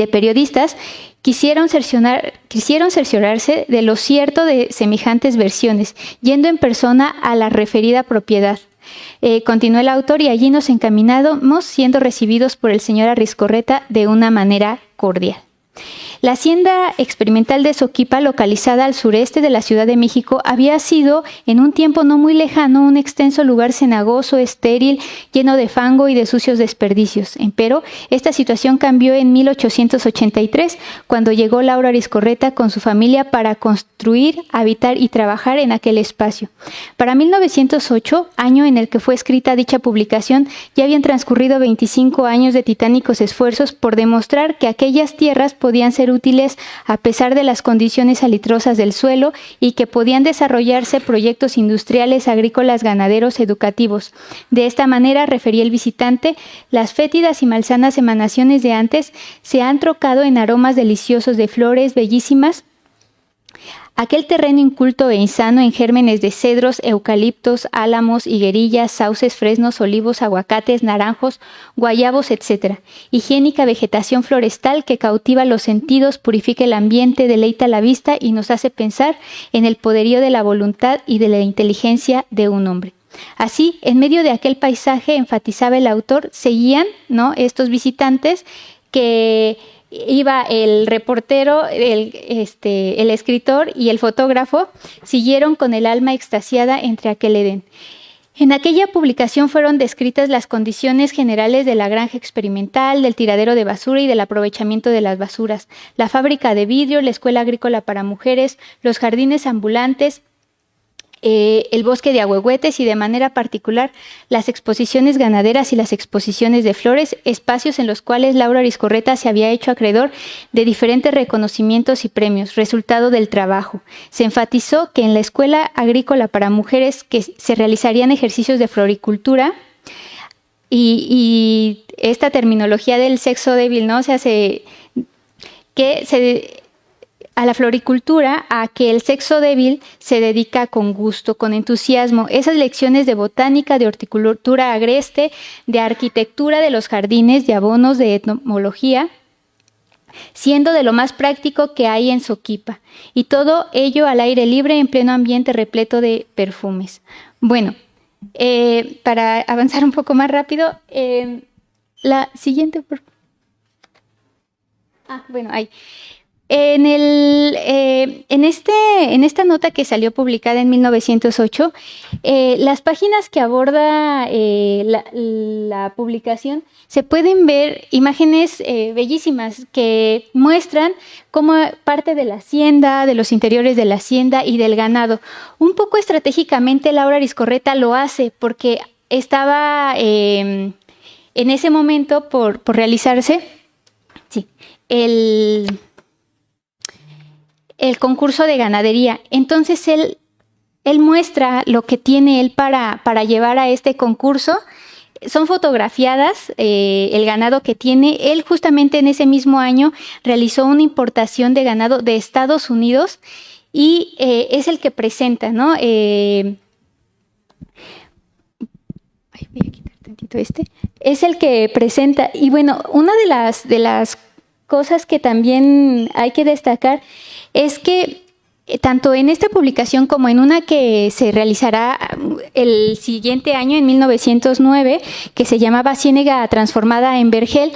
periodistas quisieron cerciorarse de lo cierto de semejantes versiones, yendo en persona a la referida propiedad. Continuó el autor, y allí nos encaminamos, siendo recibidos por el señor Arizcorreta de una manera cordial. La Hacienda Experimental de Soquipa, localizada al sureste de la Ciudad de México, había sido, en un tiempo no muy lejano, un extenso lugar cenagoso, estéril, lleno de fango y de sucios desperdicios. Empero, esta situación cambió en 1883, cuando llegó Laura Arizcorreta con su familia para construir, habitar y trabajar en aquel espacio. Para 1908, año en el que fue escrita dicha publicación, ya habían transcurrido 25 años de titánicos esfuerzos por demostrar que aquellas tierras podían ser útiles a pesar de las condiciones salitrosas del suelo y que podían desarrollarse proyectos industriales, agrícolas, ganaderos, educativos. De esta manera, refería el visitante, las fétidas y malsanas emanaciones de antes se han trocado en aromas deliciosos de flores bellísimas. Aquel terreno inculto e insano en gérmenes de cedros, eucaliptos, álamos, higuerillas, sauces, fresnos, olivos, aguacates, naranjos, guayabos, etc. Higiénica vegetación florestal que cautiva los sentidos, purifica el ambiente, deleita la vista y nos hace pensar en el poderío de la voluntad y de la inteligencia de un hombre. Así, en medio de aquel paisaje, enfatizaba el autor, seguían, ¿no?, estos visitantes que iba el reportero, el escritor y el fotógrafo, siguieron con el alma extasiada entre aquel Edén. En aquella publicación fueron descritas las condiciones generales de la granja experimental, del tiradero de basura y del aprovechamiento de las basuras, la fábrica de vidrio, la escuela agrícola para mujeres, los jardines ambulantes, el bosque de ahuehuetes y de manera particular las exposiciones ganaderas y las exposiciones de flores, espacios en los cuales Laura Arizcorreta se había hecho acreedor de diferentes reconocimientos y premios, resultado del trabajo. Se enfatizó que en la Escuela Agrícola para Mujeres que se realizarían ejercicios de floricultura y esta terminología del sexo débil, ¿no? O sea, a la floricultura, a que el sexo débil se dedica con gusto, con entusiasmo. Esas lecciones de botánica, de horticultura agreste, de arquitectura de los jardines, de abonos, de entomología, siendo de lo más práctico que hay en Soquipa. Y todo ello al aire libre, en pleno ambiente repleto de perfumes. Bueno, para avanzar un poco más rápido, la siguiente, por favor. Bueno, ahí. En esta nota que salió publicada en 1908, las páginas que aborda la publicación, se pueden ver imágenes bellísimas que muestran cómo parte de la hacienda, de los interiores de la hacienda y del ganado. Un poco estratégicamente Laura Arizcorreta lo hace porque estaba en ese momento por realizarse el concurso de ganadería. Entonces él muestra lo que tiene él para llevar a este concurso. Son fotografiadas el ganado que tiene. Él justamente en ese mismo año realizó una importación de ganado de Estados Unidos y es el que presenta, ¿no? Voy a quitar tantito Es el que presenta. Y bueno, una de las cosas que también hay que destacar es que tanto en esta publicación como en una que se realizará el siguiente año, en 1909, que se llamaba Ciénega transformada en vergel,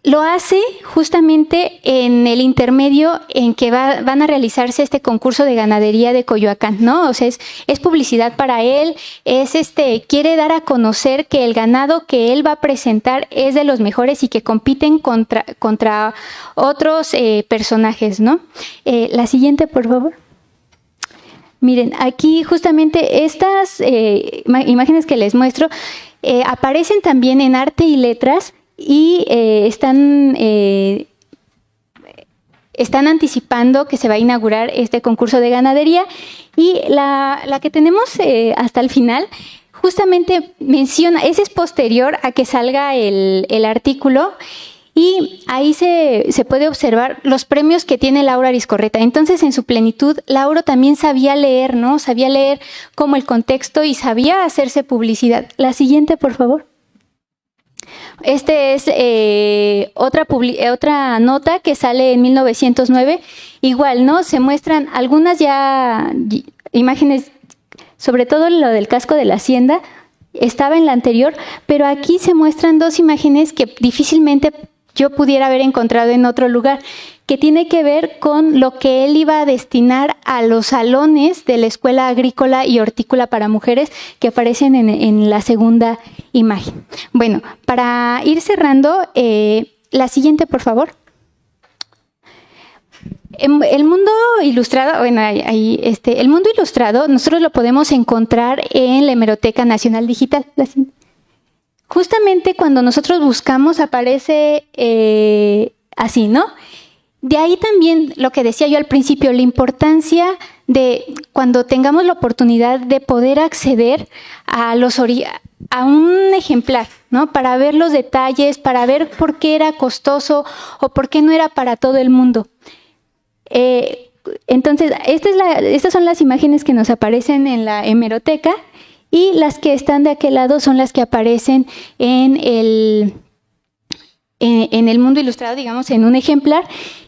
lo hace justamente en el intermedio en que van a realizarse este concurso de ganadería de Coyoacán, ¿no? O sea, es publicidad para él, quiere dar a conocer que el ganado que él va a presentar es de los mejores y que compiten contra otros personajes, ¿no? La siguiente, por favor. Miren, aquí justamente estas imágenes que les muestro aparecen también en Arte y Letras, y están anticipando que se va a inaugurar este concurso de ganadería. Y la que tenemos hasta el final justamente menciona, ese es posterior a que salga el artículo, y ahí se puede observar los premios que tiene Laura Arizcorreta. Entonces, en su plenitud, Laura también sabía leer, ¿no? Sabía leer como el contexto y sabía hacerse publicidad. La siguiente, por favor. Es otra nota que sale en 1909. Igual, ¿no? Se muestran algunas ya imágenes, sobre todo lo del casco de la hacienda, estaba en la anterior, pero aquí se muestran dos imágenes que difícilmente yo pudiera haber encontrado en otro lugar, que tiene que ver con lo que él iba a destinar a los salones de la Escuela Agrícola y Hortícola para Mujeres que aparecen en la segunda imagen. Bueno, para ir cerrando, la siguiente, por favor. El mundo ilustrado, bueno, el mundo ilustrado nosotros lo podemos encontrar en la Hemeroteca Nacional Digital. Justamente cuando nosotros buscamos aparece así, ¿no? De ahí también lo que decía yo al principio, la importancia de cuando tengamos la oportunidad de poder acceder a un ejemplar, ¿no? Para ver los detalles, para ver por qué era costoso o por qué no era para todo el mundo. Entonces, estas son las imágenes que nos aparecen en la hemeroteca, y las que están de aquel lado son las que aparecen en el mundo ilustrado, digamos, en un ejemplar,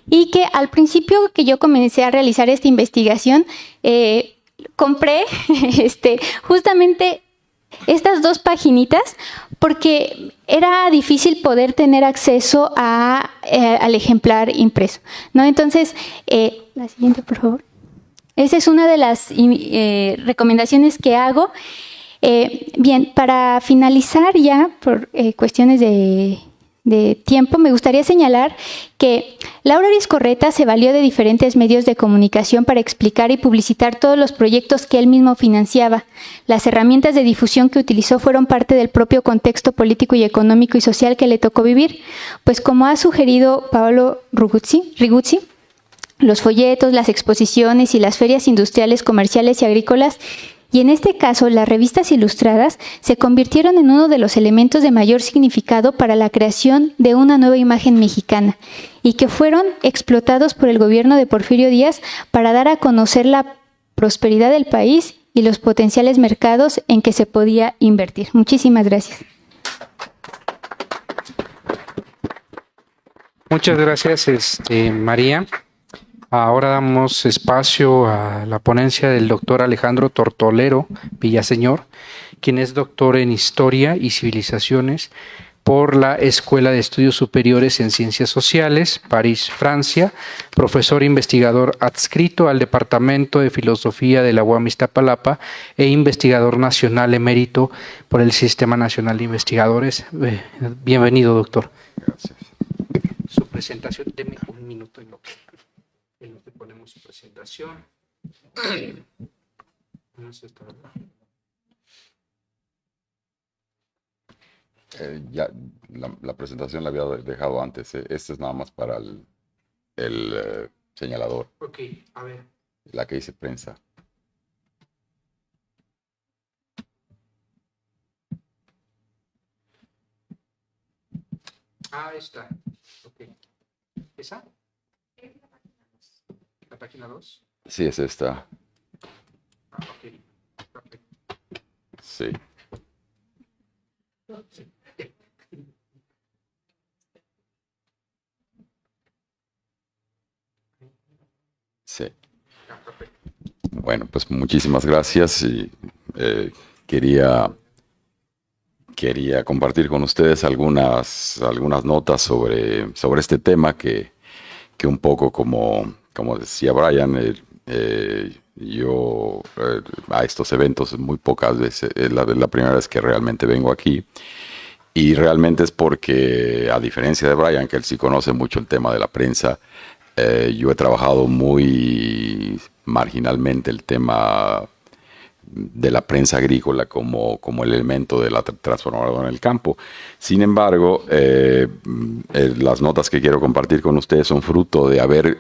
y que al principio que yo comencé a realizar esta investigación, compré justamente estas dos paginitas porque era difícil poder tener acceso al ejemplar impreso, ¿no? Entonces, la siguiente, por favor. Esa es una de las recomendaciones que hago. Bien, para finalizar ya, por cuestiones de tiempo, me gustaría señalar que Laura Vizcorreta se valió de diferentes medios de comunicación para explicar y publicitar todos los proyectos que él mismo financiaba. Las herramientas de difusión que utilizó fueron parte del propio contexto político y económico y social que le tocó vivir, pues como ha sugerido Paolo Riguzzi, los folletos, las exposiciones y las ferias industriales, comerciales y agrícolas, y en este caso las revistas ilustradas, se convirtieron en uno de los elementos de mayor significado para la creación de una nueva imagen mexicana y que fueron explotados por el gobierno de Porfirio Díaz para dar a conocer la prosperidad del país y los potenciales mercados en que se podía invertir. Muchísimas gracias. Muchas gracias, María. Ahora damos espacio a la ponencia del doctor Alejandro Tortolero Villaseñor, quien es doctor en Historia y Civilizaciones por la Escuela de Estudios Superiores en Ciencias Sociales, París, Francia, profesor investigador adscrito al Departamento de Filosofía de la UAM Iztapalapa e investigador nacional emérito por el Sistema Nacional de Investigadores. Bienvenido, doctor. Gracias. Su presentación, deme un minuto en lo que ponemos su presentación. Ya la presentación la había dejado antes. Este es nada más para el señalador. Ok, a ver. La que dice prensa. Ahí está. Ok. ¿Esa? ¿La página 2? Sí, es esta. Ah, ok. Perfecto. Sí. Sí. Bueno, pues muchísimas gracias y quería compartir con ustedes algunas notas sobre este tema que un poco como decía Brian, yo a estos eventos muy pocas veces, es la primera vez que realmente vengo aquí. Y realmente es porque, a diferencia de Brian, que él sí conoce mucho el tema de la prensa, yo he trabajado muy marginalmente el tema de la prensa agrícola como el elemento de la transformación en el campo. Sin embargo, las notas que quiero compartir con ustedes son fruto de haber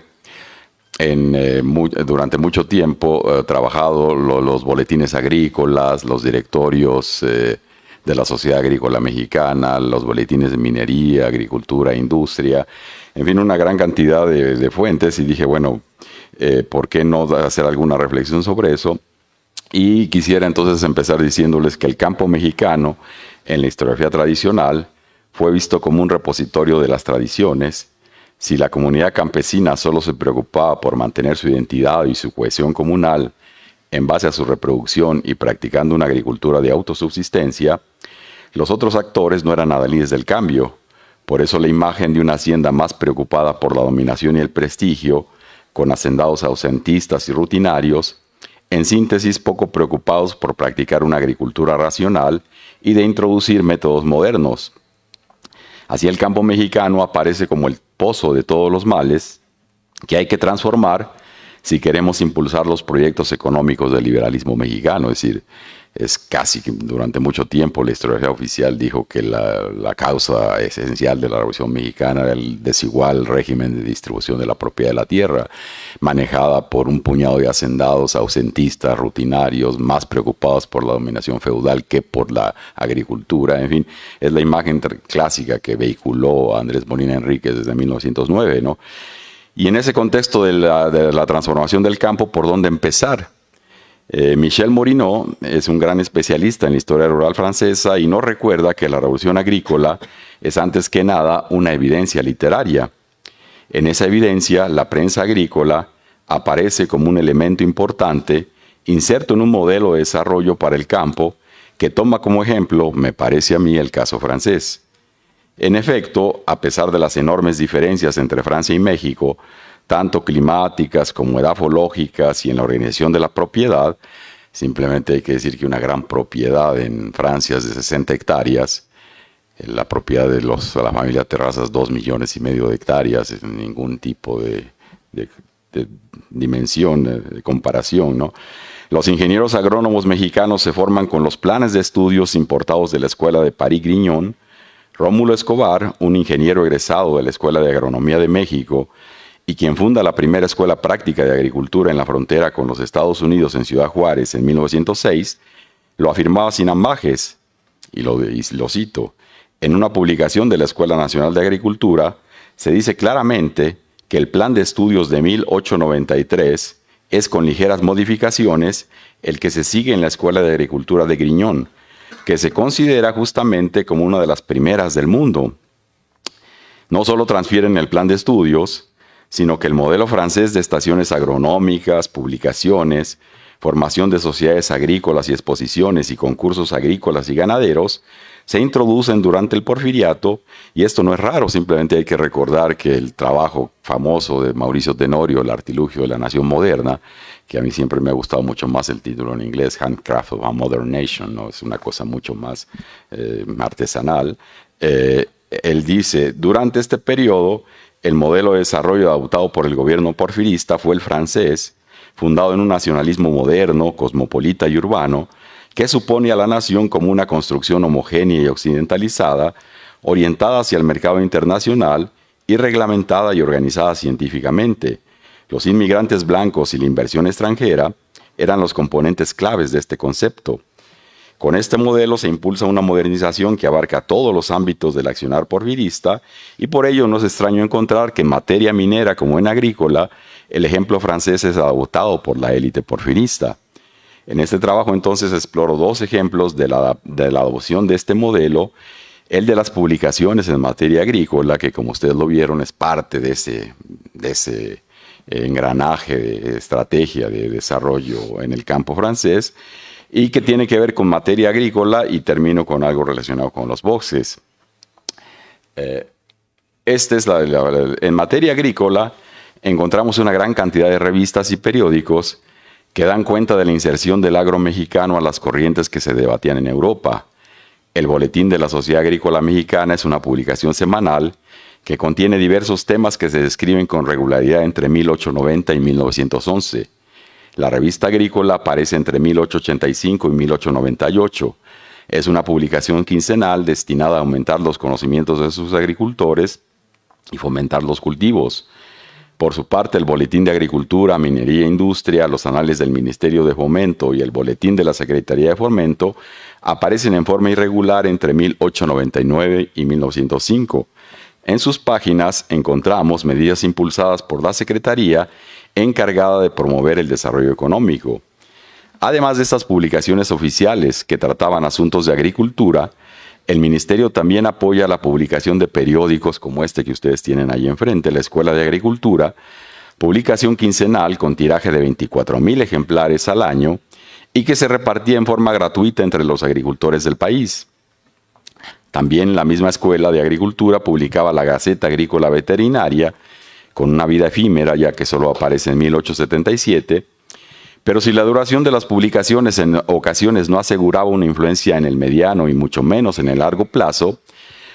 durante mucho tiempo trabajado los boletines agrícolas, los directorios de la Sociedad Agrícola Mexicana, los boletines de minería, agricultura, industria, en fin, una gran cantidad de fuentes, y dije, bueno, ¿por qué no hacer alguna reflexión sobre eso? Y quisiera entonces empezar diciéndoles que el campo mexicano, en la historiografía tradicional, fue visto como un repositorio de las tradiciones. Si la comunidad campesina solo se preocupaba por mantener su identidad y su cohesión comunal en base a su reproducción y practicando una agricultura de autosubsistencia, los otros actores no eran adalides del cambio. Por eso la imagen de una hacienda más preocupada por la dominación y el prestigio, con hacendados ausentistas y rutinarios, en síntesis poco preocupados por practicar una agricultura racional y de introducir métodos modernos. Así el campo mexicano aparece como el pozo de todos los males que hay que transformar si queremos impulsar los proyectos económicos del liberalismo mexicano. Es decir, es casi que durante mucho tiempo la historiografía oficial dijo que la causa esencial de la Revolución Mexicana era el desigual régimen de distribución de la propiedad de la tierra, manejada por un puñado de hacendados ausentistas, rutinarios, más preocupados por la dominación feudal que por la agricultura. En fin, es la imagen clásica que vehiculó Andrés Molina Enríquez desde 1909, ¿no? Y en ese contexto de la transformación del campo, ¿por dónde empezar? Michel Morinot es un gran especialista en la historia rural francesa y nos recuerda que la revolución agrícola es antes que nada una evidencia literaria. En esa evidencia, la prensa agrícola aparece como un elemento importante inserto en un modelo de desarrollo para el campo que toma como ejemplo, me parece a mí, el caso francés. En efecto, a pesar de las enormes diferencias entre Francia y México, tanto climáticas como edafológicas y en la organización de la propiedad, simplemente hay que decir que una gran propiedad en Francia es de 60 hectáreas, la propiedad de la familia Terrazas, 2,5 millones de hectáreas, sin ningún tipo de dimensión, de comparación, ¿no? Los ingenieros agrónomos mexicanos se forman con los planes de estudios importados de la Escuela de París-Grignon. Rómulo Escobar, un ingeniero egresado de la Escuela de Agronomía de México y quien funda la primera escuela práctica de agricultura en la frontera con los Estados Unidos en Ciudad Juárez en 1906, lo afirmaba sin ambajes, y lo cito: en una publicación de la Escuela Nacional de Agricultura se dice claramente que el plan de estudios de 1893 es, con ligeras modificaciones, el que se sigue en la Escuela de Agricultura de Grignon, que se considera justamente como una de las primeras del mundo. No solo transfieren el plan de estudios, sino que el modelo francés de estaciones agronómicas, publicaciones, formación de sociedades agrícolas y exposiciones y concursos agrícolas y ganaderos se introducen durante el Porfiriato, y esto no es raro. Simplemente hay que recordar que el trabajo famoso de Mauricio Tenorio, El artilugio de la nación moderna, que a mí siempre me ha gustado mucho más el título en inglés, Handcraft of a Modern Nation, ¿no? Es una cosa mucho más artesanal. Él dice: durante este periodo, el modelo de desarrollo adoptado por el gobierno porfirista fue el francés, fundado en un nacionalismo moderno, cosmopolita y urbano, que supone a la nación como una construcción homogénea y occidentalizada, orientada hacia el mercado internacional y reglamentada y organizada científicamente. Los inmigrantes blancos y la inversión extranjera eran los componentes claves de este concepto. Con este modelo se impulsa una modernización que abarca todos los ámbitos del accionar porfirista, y por ello no es extraño encontrar que en materia minera como en agrícola, el ejemplo francés es adoptado por la élite porfirista. En este trabajo entonces exploro 2 ejemplos de la adopción de este modelo: el de las publicaciones en materia agrícola, que como ustedes lo vieron es parte de ese engranaje de estrategia de desarrollo en el campo francés, y que tiene que ver con materia agrícola, y termino con algo relacionado con los bosques. En materia agrícola encontramos una gran cantidad de revistas y periódicos que dan cuenta de la inserción del agro mexicano a las corrientes que se debatían en Europa. El Boletín de la Sociedad Agrícola Mexicana es una publicación semanal que contiene diversos temas que se describen con regularidad entre 1890 y 1911. La revista agrícola aparece entre 1885 y 1898. Es una publicación quincenal destinada a aumentar los conocimientos de sus agricultores y fomentar los cultivos. Por su parte, el Boletín de Agricultura, Minería e Industria, los Anales del Ministerio de Fomento y el Boletín de la Secretaría de Fomento aparecen en forma irregular entre 1899 y 1905. En sus páginas encontramos medidas impulsadas por la Secretaría encargada de promover el desarrollo económico. Además de estas publicaciones oficiales que trataban asuntos de agricultura, el Ministerio también apoya la publicación de periódicos como este que ustedes tienen ahí enfrente, la Escuela de Agricultura, publicación quincenal con tiraje de 24,000 ejemplares al año y que se repartía en forma gratuita entre los agricultores del país. También la misma Escuela de Agricultura publicaba la Gaceta Agrícola Veterinaria, con una vida efímera ya que solo aparece en 1877, pero si la duración de las publicaciones en ocasiones no aseguraba una influencia en el mediano y mucho menos en el largo plazo,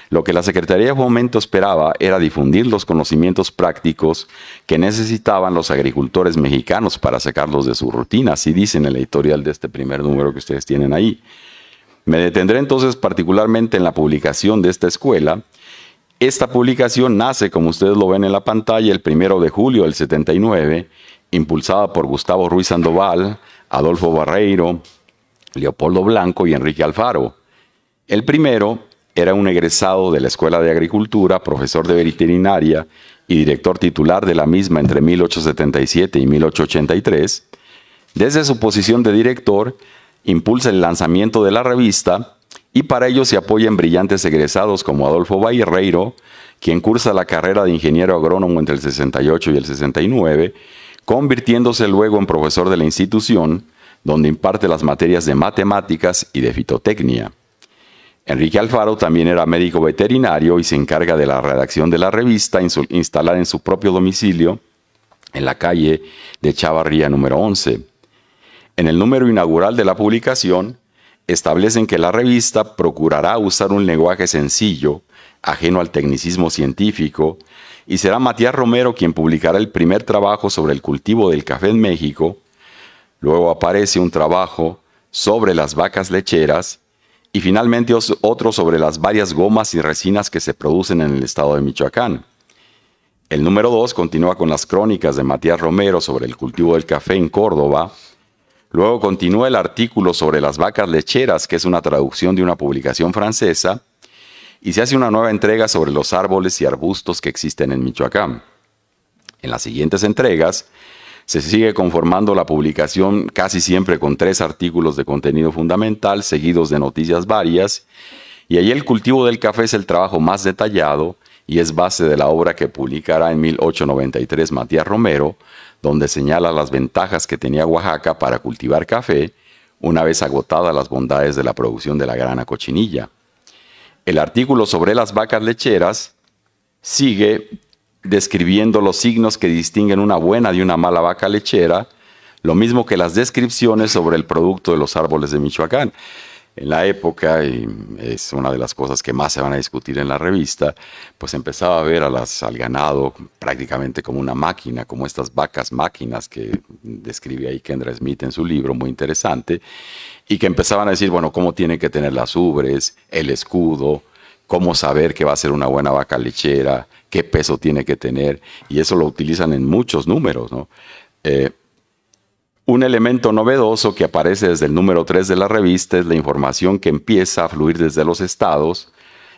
lo que la Secretaría de Fomento esperaba era difundir los conocimientos prácticos que necesitaban los agricultores mexicanos para sacarlos de su rutina, así dice en el editorial de este primer número que ustedes tienen ahí. Me detendré entonces particularmente en la publicación de esta escuela. Esta publicación nace, como ustedes lo ven en la pantalla, el 1 de julio del 79, impulsada por Gustavo Ruiz Sandoval, Adolfo Barreiro, Leopoldo Blanco y Enrique Alfaro. El primero era un egresado de la Escuela de Agricultura, profesor de veterinaria y director titular de la misma entre 1877 y 1883. Desde su posición de director, impulsa el lanzamiento de la revista y para ello se apoya en brillantes egresados como Adolfo Barreiro, quien cursa la carrera de ingeniero agrónomo entre el 68 y el 69, convirtiéndose luego en profesor de la institución, donde imparte las materias de matemáticas y de fitotecnia. Enrique Alfaro también era médico veterinario y se encarga de la redacción de la revista, instalada en su propio domicilio, en la calle de Chavarría número 11. En el número inaugural de la publicación, establecen que la revista procurará usar un lenguaje sencillo, ajeno al tecnicismo científico, y será Matías Romero quien publicará el primer trabajo sobre el cultivo del café en México. Luego aparece un trabajo sobre las vacas lecheras y finalmente otro sobre las varias gomas y resinas que se producen en el estado de Michoacán. El número 2 continúa con las crónicas de Matías Romero sobre el cultivo del café en Córdoba. Luego continúa el artículo sobre las vacas lecheras, que es una traducción de una publicación francesa, y se hace una nueva entrega sobre los árboles y arbustos que existen en Michoacán. En las siguientes entregas se sigue conformando la publicación casi siempre con 3 artículos de contenido fundamental, seguidos de noticias varias, y allí el cultivo del café es el trabajo más detallado y es base de la obra que publicará en 1893 Matías Romero, donde señala las ventajas que tenía Oaxaca para cultivar café, una vez agotadas las bondades de la producción de la grana cochinilla. El artículo sobre las vacas lecheras sigue describiendo los signos que distinguen una buena de una mala vaca lechera, lo mismo que las descripciones sobre el producto de los árboles de Michoacán. En la época, y es una de las cosas que más se van a discutir en la revista, pues empezaba a ver al ganado prácticamente como una máquina, como estas vacas máquinas que describe ahí Kendra Smith en su libro, muy interesante, y que empezaban a decir, bueno, cómo tienen que tener las ubres, el escudo, cómo saber que va a ser una buena vaca lechera, qué peso tiene que tener, y eso lo utilizan en muchos números, ¿no? Un elemento novedoso que aparece desde el número 3 de la revista es la información que empieza a fluir desde los estados.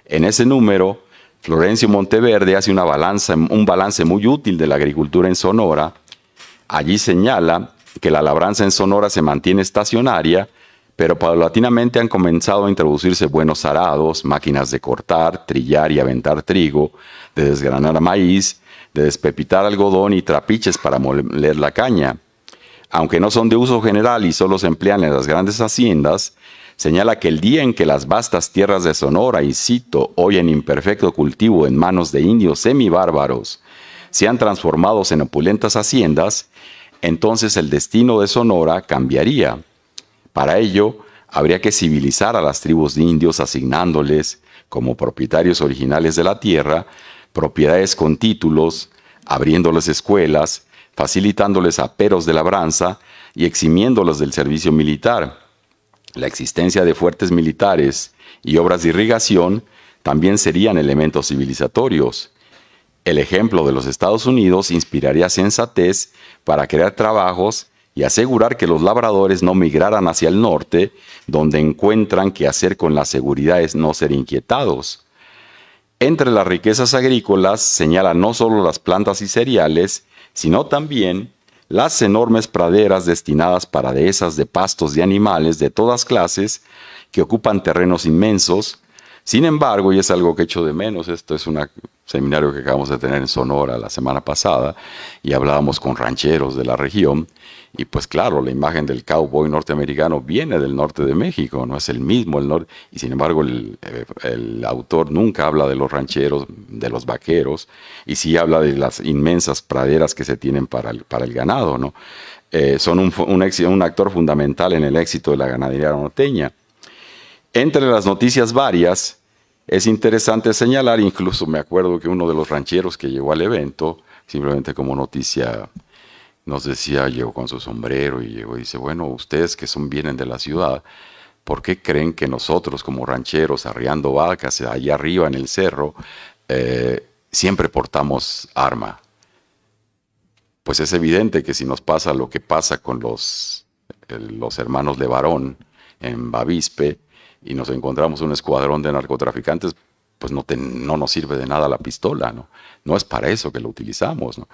En ese número, Florencio Monteverde hace un balance muy útil de la agricultura en Sonora. Allí señala que la labranza en Sonora se mantiene estacionaria, pero paulatinamente han comenzado a introducirse buenos arados, máquinas de cortar, trillar y aventar trigo, de desgranar maíz, de despepitar algodón y trapiches para moler la caña. Aunque no son de uso general y solo se emplean en las grandes haciendas, señala que el día en que las vastas tierras de Sonora, y cito, hoy en imperfecto cultivo en manos de indios semibárbaros, sean transformados en opulentas haciendas, entonces el destino de Sonora cambiaría. Para ello, habría que civilizar a las tribus de indios asignándoles, como propietarios originales de la tierra, propiedades con títulos, abriéndoles escuelas, facilitándoles aperos de labranza y eximiéndolos del servicio militar. La existencia de fuertes militares y obras de irrigación también serían elementos civilizatorios. El ejemplo de los Estados Unidos inspiraría sensatez para crear trabajos y asegurar que los labradores no migraran hacia el norte, donde encuentran que hacer con la seguridad es no ser inquietados. Entre las riquezas agrícolas señala no solo las plantas y cereales, sino también las enormes praderas destinadas para dehesas de pastos de animales de todas clases que ocupan terrenos inmensos. Sin embargo, y es algo que echo de menos, esto es un seminario que acabamos de tener en Sonora la semana pasada y hablábamos con rancheros de la región y pues claro, la imagen del cowboy norteamericano viene del norte de México, no es el mismo el norte, y sin embargo el autor nunca habla de los rancheros, de los vaqueros, y sí habla de las inmensas praderas que se tienen para el ganado, ¿no? Son un actor fundamental en el éxito de la ganadería norteña. Entre las noticias varias, es interesante señalar, incluso me acuerdo que uno de los rancheros que llegó al evento, simplemente como noticia, nos decía, llegó con su sombrero y llegó y dice, bueno, ustedes que vienen de la ciudad, ¿por qué creen que nosotros como rancheros, arriando vacas allá arriba en el cerro, siempre portamos arma? Pues es evidente que si nos pasa lo que pasa con los hermanos Levarón en Bavispe, y nos encontramos un escuadrón de narcotraficantes, pues no nos sirve de nada la pistola, ¿no? No es para eso que lo utilizamos, ¿no?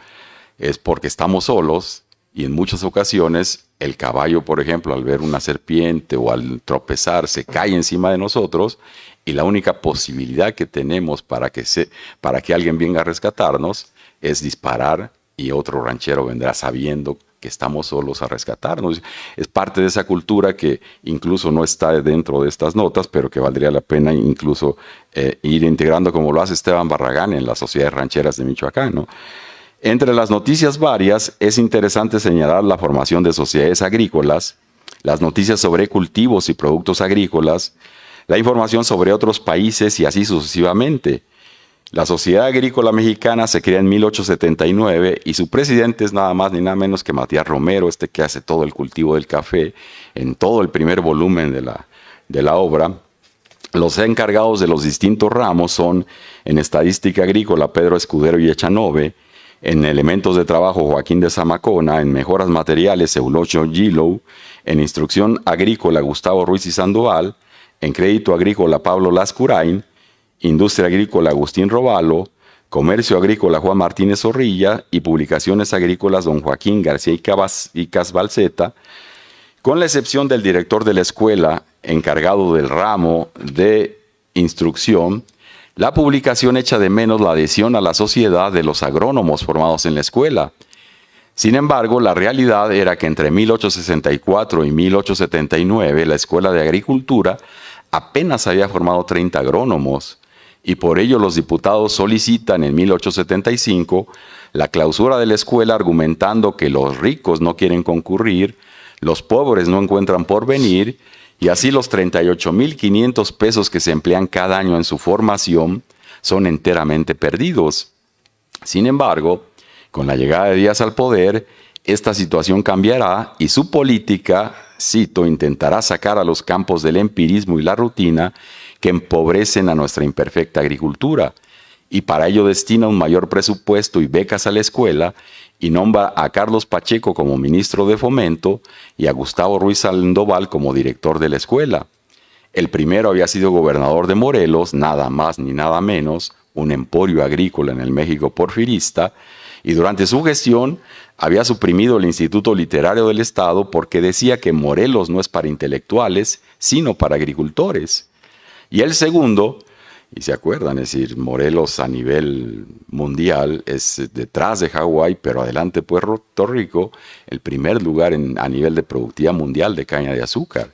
Es porque estamos solos y en muchas ocasiones el caballo, por ejemplo, al ver una serpiente o al tropezar, se cae encima de nosotros y la única posibilidad que tenemos para que alguien venga a rescatarnos es disparar y otro ranchero vendrá sabiendo que estamos solos a rescatarnos. Es parte de esa cultura que incluso no está dentro de estas notas, pero que valdría la pena incluso ir integrando como lo hace Esteban Barragán en las sociedades rancheras de Michoacán, ¿no? Entre las noticias varias, es interesante señalar la formación de sociedades agrícolas, las noticias sobre cultivos y productos agrícolas, la información sobre otros países y así sucesivamente. La Sociedad Agrícola Mexicana se crea en 1879 y su presidente es nada más ni nada menos que Matías Romero, que hace todo el cultivo del café en todo el primer volumen de la obra. Los encargados de los distintos ramos son en estadística agrícola Pedro Escudero y Echanove, en elementos de trabajo Joaquín de Zamacona, en mejoras materiales Eulogio Gillow, en instrucción agrícola Gustavo Ruiz y Sandoval, en crédito agrícola Pablo Lascurain, industria agrícola Agustín Robalo, comercio agrícola Juan Martínez Zorrilla y publicaciones agrícolas don Joaquín García y Casbalceta, con la excepción del director de la escuela encargado del ramo de instrucción. La publicación echa de menos la adhesión a la sociedad de los agrónomos formados en la escuela. Sin embargo, la realidad era que entre 1864 y 1879 la Escuela de Agricultura apenas había formado 30 agrónomos y por ello los diputados solicitan en 1875 la clausura de la escuela argumentando que los ricos no quieren concurrir, los pobres no encuentran porvenir y así los 38,500 pesos que se emplean cada año en su formación son enteramente perdidos. Sin embargo, con la llegada de Díaz al poder, esta situación cambiará y su política, cito, intentará sacar a los campos del empirismo y la rutina que empobrecen a nuestra imperfecta agricultura, y para ello destina un mayor presupuesto y becas a la escuela y nombra a Carlos Pacheco como ministro de Fomento y a Gustavo Ruiz Sandoval como director de la escuela. El primero había sido gobernador de Morelos, nada más ni nada menos, un emporio agrícola en el México porfirista, y durante su gestión había suprimido el Instituto Literario del Estado porque decía que Morelos no es para intelectuales, sino para agricultores. Y el segundo, y se acuerdan, es decir, Morelos a nivel mundial es detrás de Hawái, pero adelante Puerto Rico, el primer lugar a nivel de productividad mundial de caña de azúcar,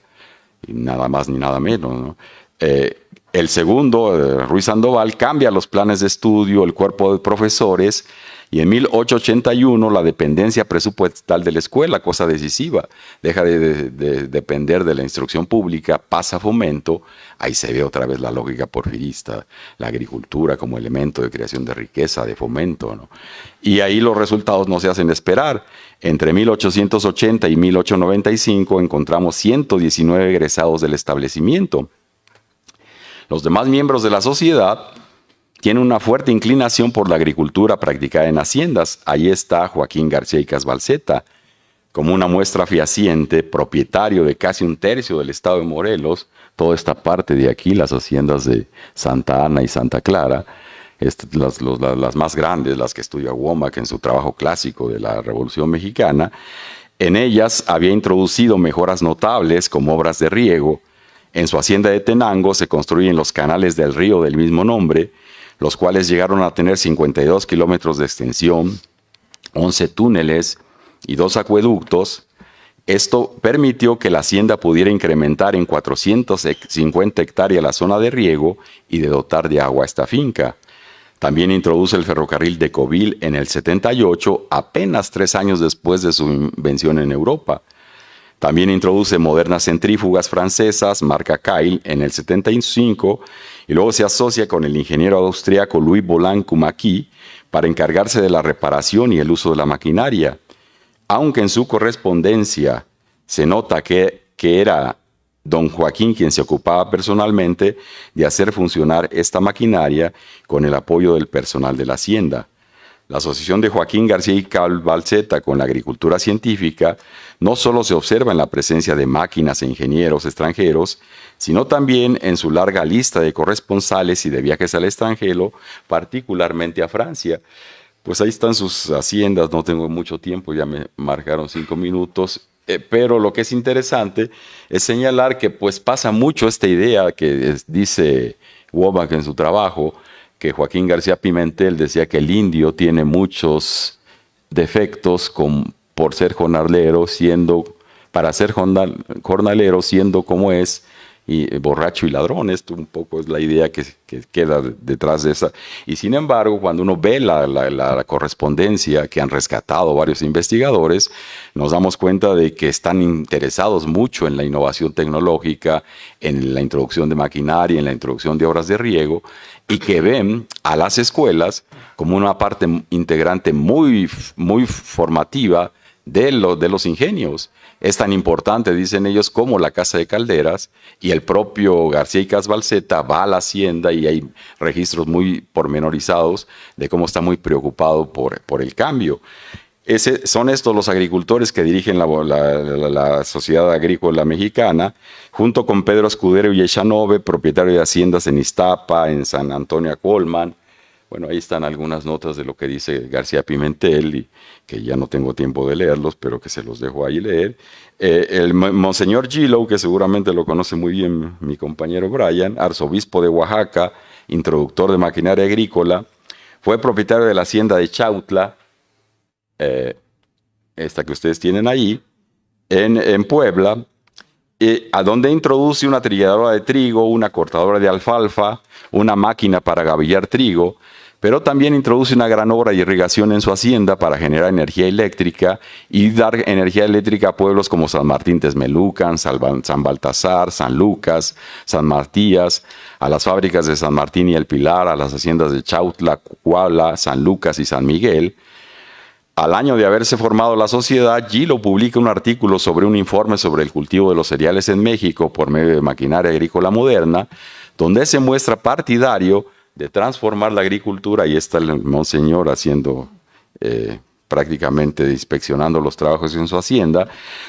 y nada más ni nada menos, ¿no? El segundo, Ruiz Sandoval, cambia los planes de estudio, el cuerpo de profesores, y en 1881 la dependencia presupuestal de la escuela, cosa decisiva, deja de depender de la instrucción pública, pasa a Fomento. Ahí se ve otra vez la lógica porfirista, la agricultura como elemento de creación de riqueza, de fomento, ¿no? Y ahí los resultados no se hacen esperar. Entre 1880 y 1895 encontramos 119 egresados del establecimiento. Los demás miembros de la sociedad tienen una fuerte inclinación por la agricultura practicada en haciendas. Ahí está Joaquín García y Casbalceta, como una muestra fehaciente, propietario de casi un tercio del estado de Morelos, toda esta parte de aquí, las haciendas de Santa Ana y Santa Clara, las más grandes, las que estudia Womack en su trabajo clásico de la Revolución Mexicana. En ellas había introducido mejoras notables como obras de riego. En su hacienda de Tenango se construyen los canales del río del mismo nombre, los cuales llegaron a tener 52 kilómetros de extensión, 11 túneles y 2 acueductos. Esto permitió que la hacienda pudiera incrementar en 450 hectáreas la zona de riego y de dotar de agua a esta finca. También introduce el ferrocarril de Decauville en el 78, apenas 3 años después de su invención en Europa. También introduce modernas centrífugas francesas, marca Cail, en el 75, y luego se asocia con el ingeniero austriaco Louis Bolin-Cumaquis para encargarse de la reparación y el uso de la maquinaria. Aunque en su correspondencia se nota que era don Joaquín quien se ocupaba personalmente de hacer funcionar esta maquinaria con el apoyo del personal de la hacienda. La asociación de Joaquín García y Casbalceta con la agricultura científica no solo se observa en la presencia de máquinas e ingenieros extranjeros, sino también en su larga lista de corresponsales y de viajes al extranjero, particularmente a Francia. Pues ahí están sus haciendas, no tengo mucho tiempo, ya me marcaron 5 minutos, pero lo que es interesante es señalar que pues pasa mucho esta idea que dice Womack en su trabajo, que Joaquín García Pimentel decía que el indio tiene muchos defectos para ser jornalero siendo como es, y borracho y ladrón. Esto un poco es la idea que queda detrás de esa. Y sin embargo, cuando uno ve la correspondencia que han rescatado varios investigadores, nos damos cuenta de que están interesados mucho en la innovación tecnológica, en la introducción de maquinaria, en la introducción de obras de riego, y que ven a las escuelas como una parte integrante muy, muy formativa de los ingenios. Es tan importante, dicen ellos, como la Casa de Calderas, y el propio García y Casbalceta va a la hacienda y hay registros muy pormenorizados de cómo está muy preocupado por el cambio. Son estos los agricultores que dirigen la Sociedad Agrícola Mexicana, junto con Pedro Escudero y Echanove, propietario de haciendas en Iztapa, en San Antonio Colman. Bueno, ahí están algunas notas de lo que dice García Pimentel, y que ya no tengo tiempo de leerlos, pero que se los dejo ahí leer. El Monseñor Gilo, que seguramente lo conoce muy bien mi compañero Brian, arzobispo de Oaxaca, introductor de maquinaria agrícola, fue propietario de la hacienda de Chautla, esta que ustedes tienen ahí, en Puebla, a donde introduce una trilladora de trigo, una cortadora de alfalfa, una máquina para gavillar trigo, pero también introduce una gran obra de irrigación en su hacienda para generar energía eléctrica y dar energía eléctrica a pueblos como San Martín Texmelucan, San Baltasar, San Lucas, San Matías, a las fábricas de San Martín y El Pilar, a las haciendas de Chautla, Cuautla, San Lucas y San Miguel. Al año de haberse formado la sociedad, Gilo publica un artículo sobre un informe sobre el cultivo de los cereales en México por medio de maquinaria agrícola moderna, donde se muestra partidario de transformar la agricultura, y está el monseñor haciendo prácticamente inspeccionando los trabajos en su hacienda.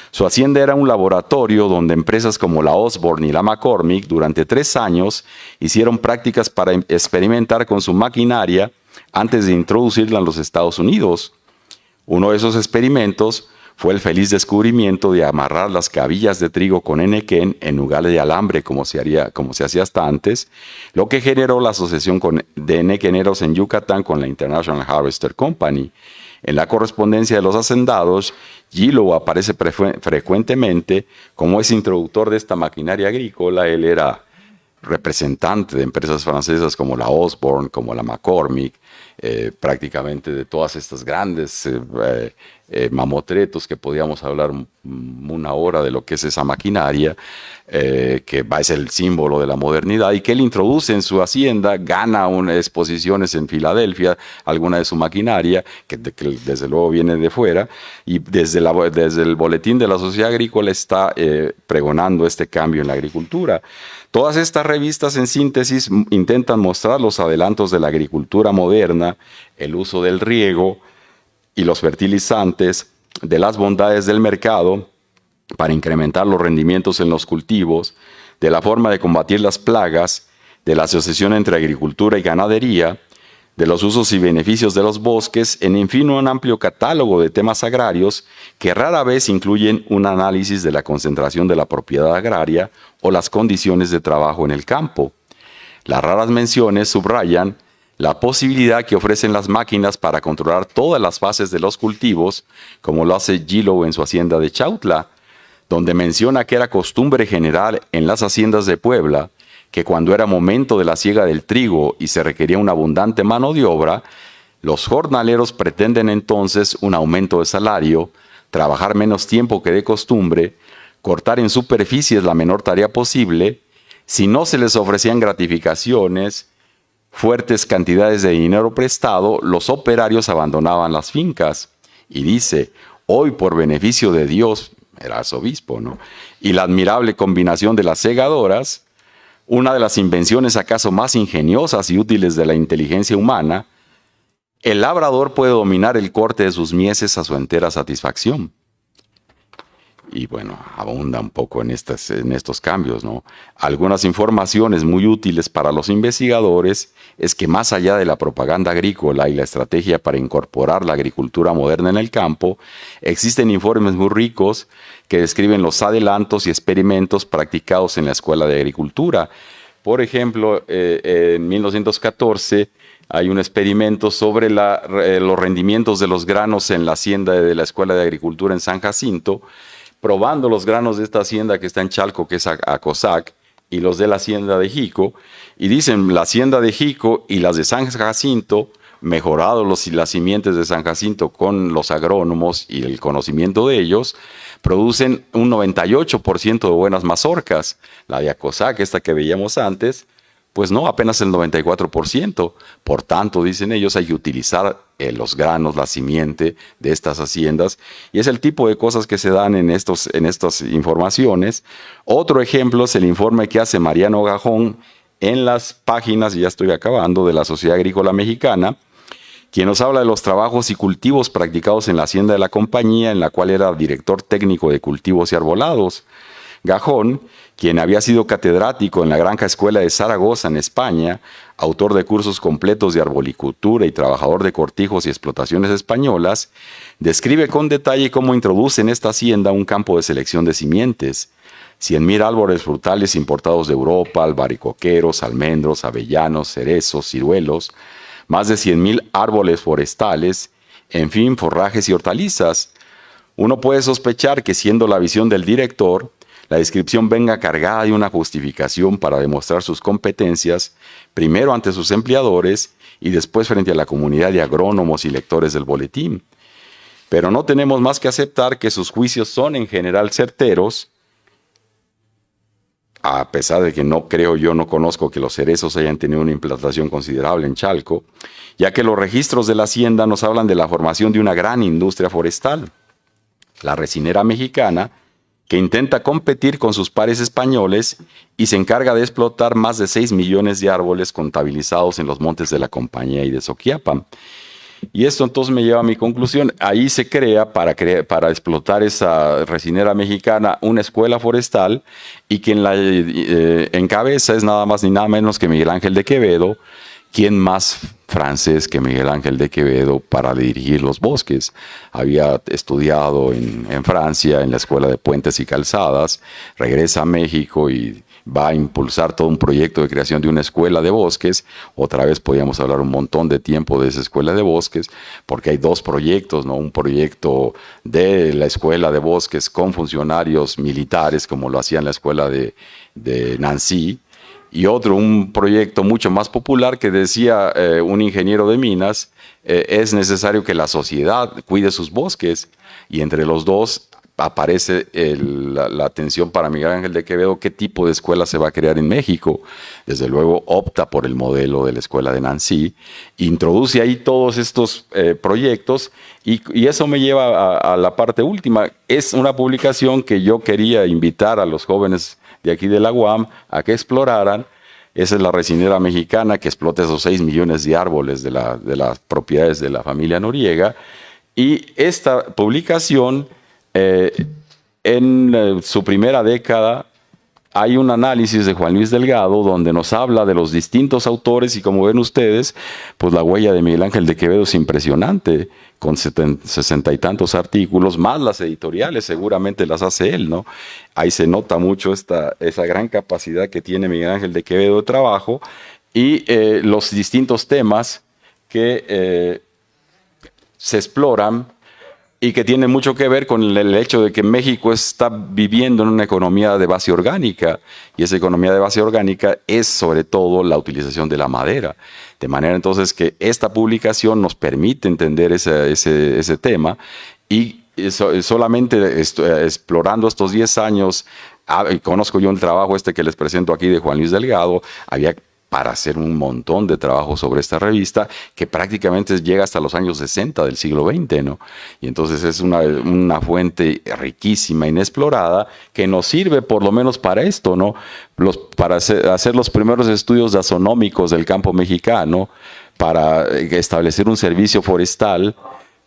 Su hacienda era un laboratorio donde empresas como la Osborne y la McCormick durante 3 años hicieron prácticas para experimentar con su maquinaria antes de introducirla en los Estados Unidos. Uno de esos experimentos fue el feliz descubrimiento de amarrar las cabillas de trigo con enequén en lugar de alambre como se hacía hasta antes, lo que generó la asociación de enequeneros en Yucatán con la International Harvester Company. En la correspondencia de los hacendados, Gilo aparece frecuentemente como es introductor de esta maquinaria agrícola. Él era representante de empresas francesas como la Osborne, como la McCormick, prácticamente de todas estas grandes mamotretos que podíamos hablar una hora de lo que es esa maquinaria, que es el símbolo de la modernidad, y que él introduce en su hacienda, gana unas exposiciones en Filadelfia, alguna de su maquinaria, que desde luego viene de fuera, y desde el boletín de la Sociedad Agrícola está pregonando este cambio en la agricultura. Todas estas revistas, en síntesis, intentan mostrar los adelantos de la agricultura moderna, el uso del riego y los fertilizantes, de las bondades del mercado para incrementar los rendimientos en los cultivos, de la forma de combatir las plagas, de la asociación entre agricultura y ganadería, de los usos y beneficios de los bosques, en fin, un amplio catálogo de temas agrarios que rara vez incluyen un análisis de la concentración de la propiedad agraria o las condiciones de trabajo en el campo. Las raras menciones subrayan la posibilidad que ofrecen las máquinas para controlar todas las fases de los cultivos, como lo hace Gilo en su hacienda de Chautla, donde menciona que era costumbre general en las haciendas de Puebla que cuando era momento de la siega del trigo y se requería una abundante mano de obra, los jornaleros pretenden entonces un aumento de salario, trabajar menos tiempo que de costumbre, cortar en superficies la menor tarea posible. Si no se les ofrecían gratificaciones, fuertes cantidades de dinero prestado, los operarios abandonaban las fincas. Y dice, hoy por beneficio de Dios, era arzobispo, ¿no?, y la admirable combinación de las segadoras, una de las invenciones acaso más ingeniosas y útiles de la inteligencia humana, el labrador puede dominar el corte de sus mieses a su entera satisfacción. Y bueno, abunda un poco en estos cambios, ¿no? Algunas informaciones muy útiles para los investigadores es que más allá de la propaganda agrícola y la estrategia para incorporar la agricultura moderna en el campo, existen informes muy ricos que describen los adelantos y experimentos practicados en la Escuela de Agricultura. Por ejemplo, en 1914 hay un experimento sobre los rendimientos de los granos en la hacienda de la Escuela de Agricultura en San Jacinto, probando los granos de esta hacienda que está en Chalco, que es Acosac, y los de la hacienda de Jico, y dicen la hacienda de Jico y las de San Jacinto, mejorados las simientes de San Jacinto con los agrónomos y el conocimiento de ellos, producen un 98% de buenas mazorcas. La de Acosac, esta que veíamos antes, pues no, apenas el 94%. Por tanto, dicen ellos, hay que utilizar los granos, la simiente de estas haciendas. Y es el tipo de cosas que se dan en estas informaciones. Otro ejemplo es el informe que hace Mariano Gajón en las páginas, y ya estoy acabando, de la Sociedad Agrícola Mexicana, quien nos habla de los trabajos y cultivos practicados en la hacienda de la compañía, en la cual era director técnico de cultivos y arbolados. Gajón, quien había sido catedrático en la Granja Escuela de Zaragoza, en España, autor de cursos completos de arbolicultura y trabajador de cortijos y explotaciones españolas, describe con detalle cómo introduce en esta hacienda un campo de selección de simientes. 100.000 árboles frutales importados de Europa, albaricoqueros, almendros, avellanos, cerezos, ciruelos, más de 100.000 árboles forestales, en fin, forrajes y hortalizas. Uno puede sospechar que, siendo la visión del director, la descripción venga cargada de una justificación para demostrar sus competencias, primero ante sus empleadores y después frente a la comunidad de agrónomos y lectores del boletín. Pero no tenemos más que aceptar que sus juicios son en general certeros, a pesar de que no conozco que los cerezos hayan tenido una implantación considerable en Chalco, ya que los registros de la hacienda nos hablan de la formación de una gran industria forestal. La resinera mexicana, que intenta competir con sus pares españoles y se encarga de explotar más de 6 millones de árboles contabilizados en los montes de la Compañía y de Soquiapan. Y esto entonces me lleva a mi conclusión. Ahí se crea para explotar esa resinera mexicana una escuela forestal, y quien la encabeza es nada más ni nada menos que Miguel Ángel de Quevedo. ¿Quién más francés que Miguel Ángel de Quevedo para dirigir los bosques? Había estudiado en Francia, en la Escuela de Puentes y Calzadas, regresa a México y va a impulsar todo un proyecto de creación de una escuela de bosques. Otra vez podríamos hablar un montón de tiempo de esa escuela de bosques, porque hay dos proyectos, ¿no? Un proyecto de la escuela de bosques con funcionarios militares, como lo hacía en la escuela de Nancy, y otro, un proyecto mucho más popular que decía un ingeniero de minas, es necesario que la sociedad cuide sus bosques, y entre los dos aparece la atención para Miguel Ángel de Quevedo, qué tipo de escuela se va a crear en México. Desde luego opta por el modelo de la escuela de Nancy, introduce ahí todos estos proyectos, y eso me lleva a la parte última. Es una publicación que yo quería invitar a los jóvenes de aquí de la UAM a que exploraran. Esa es la resinera mexicana, que explota esos 6 millones de árboles de las propiedades de la familia Noriega, y esta publicación, en su primera década, hay un análisis de Juan Luis Delgado donde nos habla de los distintos autores, y como ven ustedes, pues la huella de Miguel Ángel de Quevedo es impresionante, con 60 y tantos artículos, más las editoriales, seguramente las hace él, ¿no? Ahí se nota mucho esa gran capacidad que tiene Miguel Ángel de Quevedo de trabajo, y los distintos temas que se exploran, y que tiene mucho que ver con el hecho de que México está viviendo en una economía de base orgánica, y esa economía de base orgánica es sobre todo la utilización de la madera. De manera entonces que esta publicación nos permite entender ese tema, y solamente explorando estos 10 años, conozco yo el trabajo que les presento aquí de Juan Luis Delgado, había para hacer un montón de trabajo sobre esta revista, que prácticamente llega hasta los años 60 del siglo XX, ¿no? Y entonces es una fuente riquísima, inexplorada, que nos sirve por lo menos para esto, ¿no? Para hacer los primeros estudios azonómicos del campo mexicano, para establecer un servicio forestal,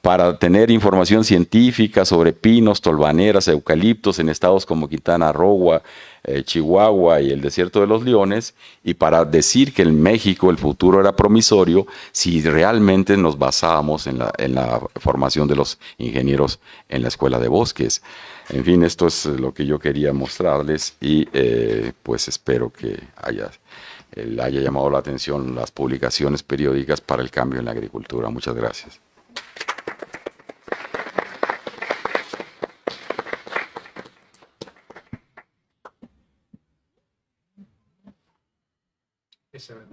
para tener información científica sobre pinos, tolvaneras, eucaliptos en estados como Quintana Roo, Chihuahua y el Desierto de los Leones, y para decir que en México el futuro era promisorio si realmente nos basábamos en la formación de los ingenieros en la Escuela de Bosques. En fin, esto es lo que yo quería mostrarles, y pues espero que haya llamado la atención las publicaciones periódicas para el cambio en la agricultura. Muchas gracias.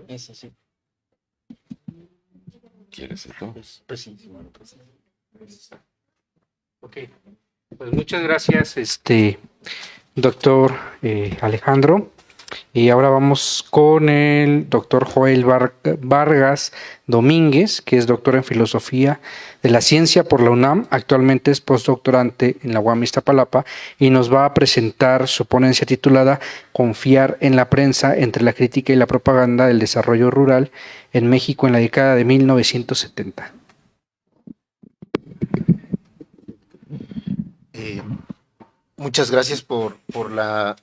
Ese sí. ¿Quieres esto? Pues sí. Ok, pues muchas gracias, doctor Alejandro. Y ahora vamos con el doctor Joel Vargas Domínguez, que es doctor en Filosofía de la Ciencia por la UNAM. Actualmente es postdoctorante en la UAM Iztapalapa y nos va a presentar su ponencia titulada Confiar en la prensa entre la crítica y la propaganda del desarrollo rural en México en la década de 1970. Muchas gracias por la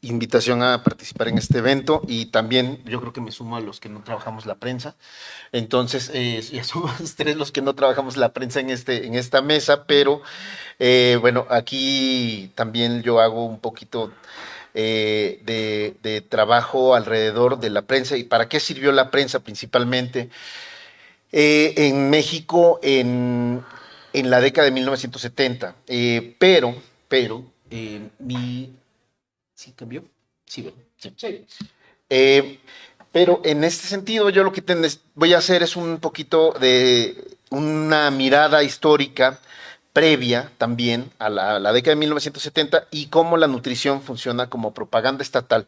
invitación a participar en este evento y también yo creo que me sumo a los que no trabajamos la prensa. Entonces, ya somos tres los que no trabajamos la prensa en esta mesa, pero bueno, aquí también yo hago un poquito de trabajo alrededor de la prensa y para qué sirvió la prensa principalmente en México en la década de 1970. Pero ¿sí cambió? Sí, ¿verdad? Sí. Pero en este sentido, yo lo que voy a hacer es un poquito de una mirada histórica previa también a la década de 1970 y cómo la nutrición funciona como propaganda estatal.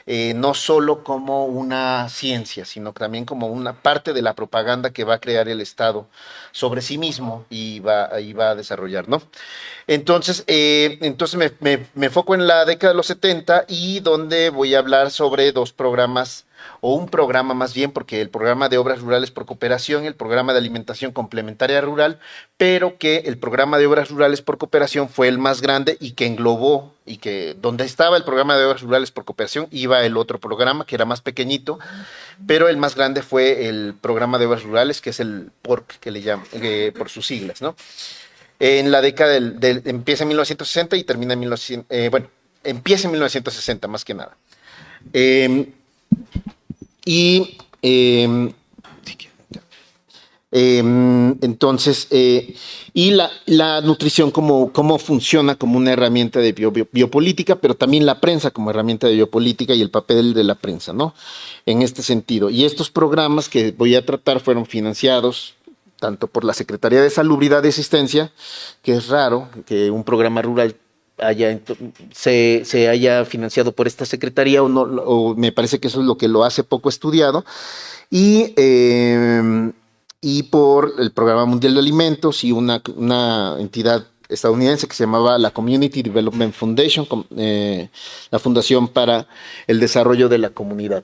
No solo como una ciencia, sino también como una parte de la propaganda que va a crear el Estado sobre sí mismo y va a desarrollar, ¿no? Entonces me enfoco en la década de los 70 y donde voy a hablar sobre dos programas, o un programa más bien, porque el programa de obras rurales por cooperación, el programa de alimentación complementaria rural, pero que el programa de obras rurales por cooperación fue el más grande y que englobó, y que donde estaba el programa de obras rurales por cooperación iba el otro programa que era más pequeñito, pero el más grande fue el programa de obras rurales, que es el PORC, que le llaman, por sus siglas, ¿no? En la década empieza en 1960 y termina en 1900, bueno, empieza en 1960 más que nada. Entonces, y la nutrición cómo funciona como una herramienta de biopolítica, pero también la prensa como herramienta de biopolítica y el papel de la prensa, ¿no? En este sentido. Y estos programas que voy a tratar fueron financiados tanto por la Secretaría de Salubridad y Asistencia, que es raro que un programa rural se haya financiado por esta secretaría, o me parece que eso es lo que lo hace poco estudiado, y por el Programa Mundial de Alimentos y una entidad estadounidense que se llamaba la Community Development Foundation, la Fundación para el Desarrollo de la Comunidad.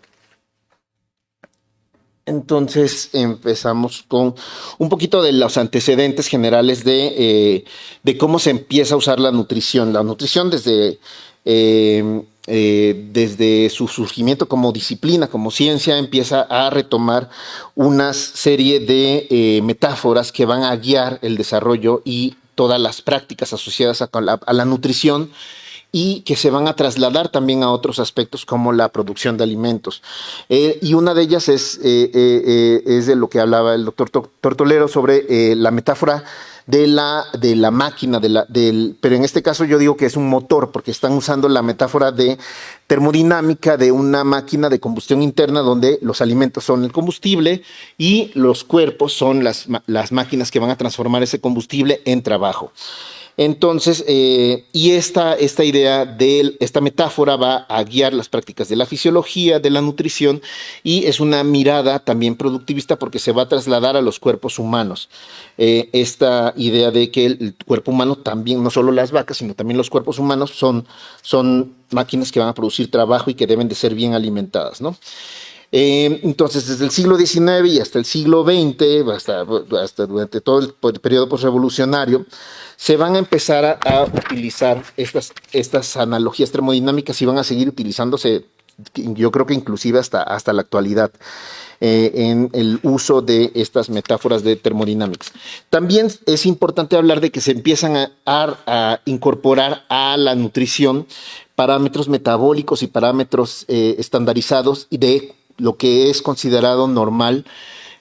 Entonces empezamos con un poquito de los antecedentes generales de cómo se empieza a usar la nutrición. La nutrición desde su surgimiento como disciplina, como ciencia, empieza a retomar una serie de metáforas que van a guiar el desarrollo y todas las prácticas asociadas a la nutrición, y que se van a trasladar también a otros aspectos como la producción de alimentos. Y una de ellas es de lo que hablaba el doctor Tortolero sobre la metáfora de la máquina, pero en este caso yo digo que es un motor, porque están usando la metáfora de termodinámica de una máquina de combustión interna donde los alimentos son el combustible y los cuerpos son las máquinas que van a transformar ese combustible en trabajo. Entonces, y esta idea de esta metáfora va a guiar las prácticas de la fisiología, de la nutrición, y es una mirada también productivista porque se va a trasladar a los cuerpos humanos. Esta idea de que el cuerpo humano también, no solo las vacas, sino también los cuerpos humanos son máquinas que van a producir trabajo y que deben de ser bien alimentadas, ¿no? Entonces, desde el siglo XIX y hasta el siglo XX, hasta durante todo el periodo posrevolucionario, se van a empezar a utilizar estas analogías termodinámicas y van a seguir utilizándose, yo creo que inclusive hasta la actualidad, en el uso de estas metáforas de termodinámicas. También es importante hablar de que se empiezan a incorporar a la nutrición parámetros metabólicos y parámetros estandarizados y de lo que es considerado normal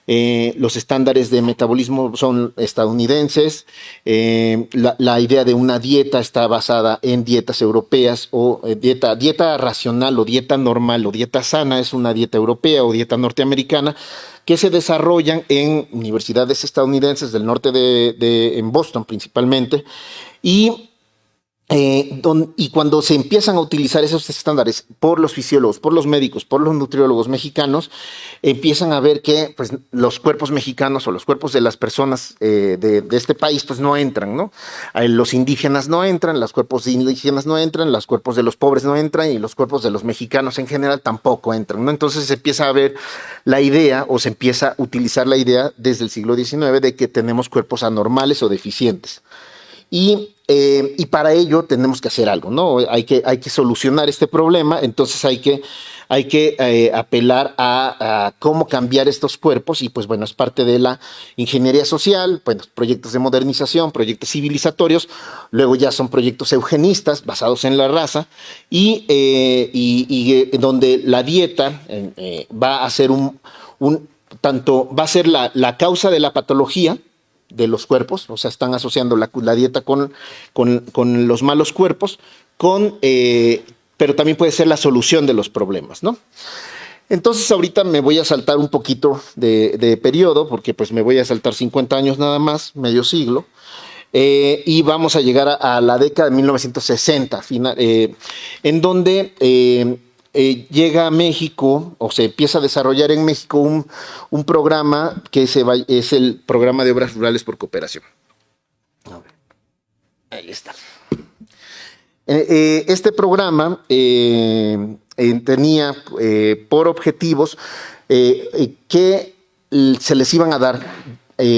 Los estándares de metabolismo son estadounidenses. La idea de una dieta está basada en dietas europeas o dieta racional o dieta normal o dieta sana es una dieta europea o dieta norteamericana que se desarrollan en universidades estadounidenses del norte en Boston principalmente. Y cuando se empiezan a utilizar esos estándares por los fisiólogos, por los médicos, por los nutriólogos mexicanos, empiezan a ver que pues, los cuerpos mexicanos o los cuerpos de las personas de este país pues, no entran, ¿no? Los indígenas no entran, los cuerpos indígenas no entran, los cuerpos de los pobres no entran y los cuerpos de los mexicanos en general tampoco entran, ¿no? Entonces se empieza a ver la idea o se empieza a utilizar la idea desde el siglo XIX de que tenemos cuerpos anormales o deficientes. Y para ello tenemos que hacer algo, ¿no? Hay que solucionar este problema, entonces hay que apelar a cómo cambiar estos cuerpos y pues bueno, es parte de la ingeniería social, bueno, proyectos de modernización, proyectos civilizatorios, luego ya son proyectos eugenistas basados en la raza y donde la dieta va a ser va a ser la causa de la patología de los cuerpos, o sea, están asociando la dieta con los malos cuerpos, pero también puede ser la solución de los problemas, ¿no? Entonces ahorita me voy a saltar un poquito de periodo, porque pues me voy a saltar 50 años nada más, medio siglo, y vamos a llegar a la década de 1960, en donde llega a México, o se empieza a desarrollar en México un programa que es el Programa de Obras Rurales por Cooperación. Ahí está. Este programa tenía por objetivos que se les iban a dar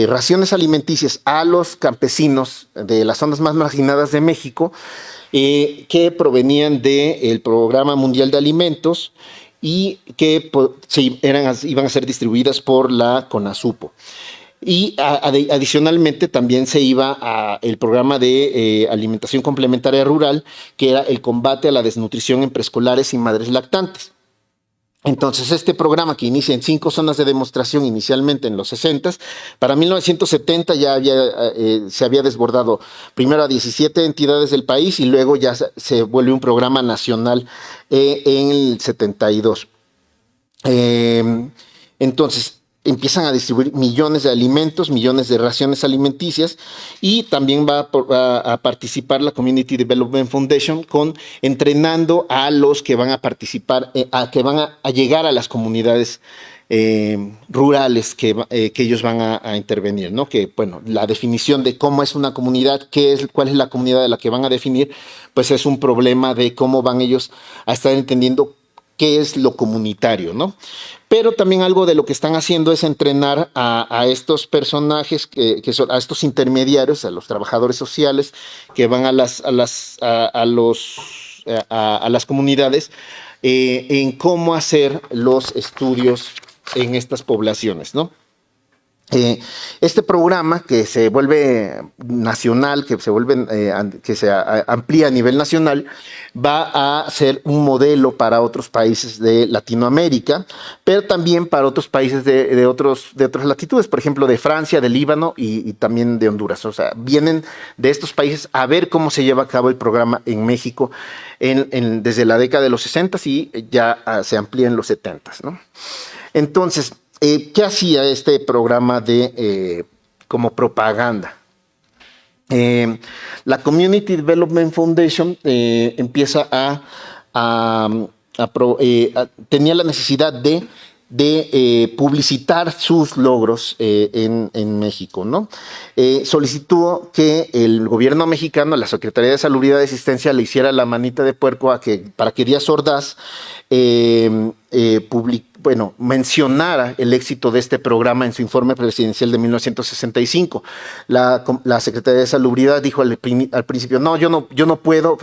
raciones alimenticias a los campesinos de las zonas más marginadas de México, que provenían del Programa Mundial de Alimentos y que iban a ser distribuidas por la CONASUPO. Y adicionalmente también se iba al programa de alimentación complementaria rural, que era el combate a la desnutrición en preescolares y madres lactantes. Entonces, este programa que inicia en 5 zonas de demostración inicialmente en los 60, para 1970 ya se había desbordado primero a 17 entidades del país y luego ya se vuelve un programa nacional en el 72. Entonces, empiezan a distribuir millones de alimentos, millones de raciones alimenticias y también va a participar la Community Development Foundation entrenando a los que van a participar, que van a llegar a las comunidades rurales que ellos van a intervenir, ¿no? Que, bueno, la definición de cómo es una comunidad, cuál es la comunidad de la que van a definir, pues es un problema de cómo van ellos a estar entendiendo qué es lo comunitario, ¿no? Pero también algo de lo que están haciendo es entrenar a estos personajes, a estos intermediarios, a los trabajadores sociales que van a las comunidades en cómo hacer los estudios en estas poblaciones, ¿no? Este programa que se vuelve nacional, que se amplía a nivel nacional, va a ser un modelo para otros países de Latinoamérica, pero también para otros países de otras latitudes, por ejemplo, de Francia, de Líbano y también de Honduras. O sea, vienen de estos países a ver cómo se lleva a cabo el programa en México desde la década de los 60 y ya se amplía en los 70, ¿no? Entonces, ¿qué hacía este programa como propaganda? La Community Development Foundation empieza tenía la necesidad de publicitar sus logros en México, ¿no? Solicitó que el gobierno mexicano, la Secretaría de Salubridad y Asistencia, le hiciera la manita de puerco para que Díaz Ordaz mencionara el éxito de este programa en su informe presidencial de 1965. La Secretaría de Salubridad dijo al principio, no, yo no puedo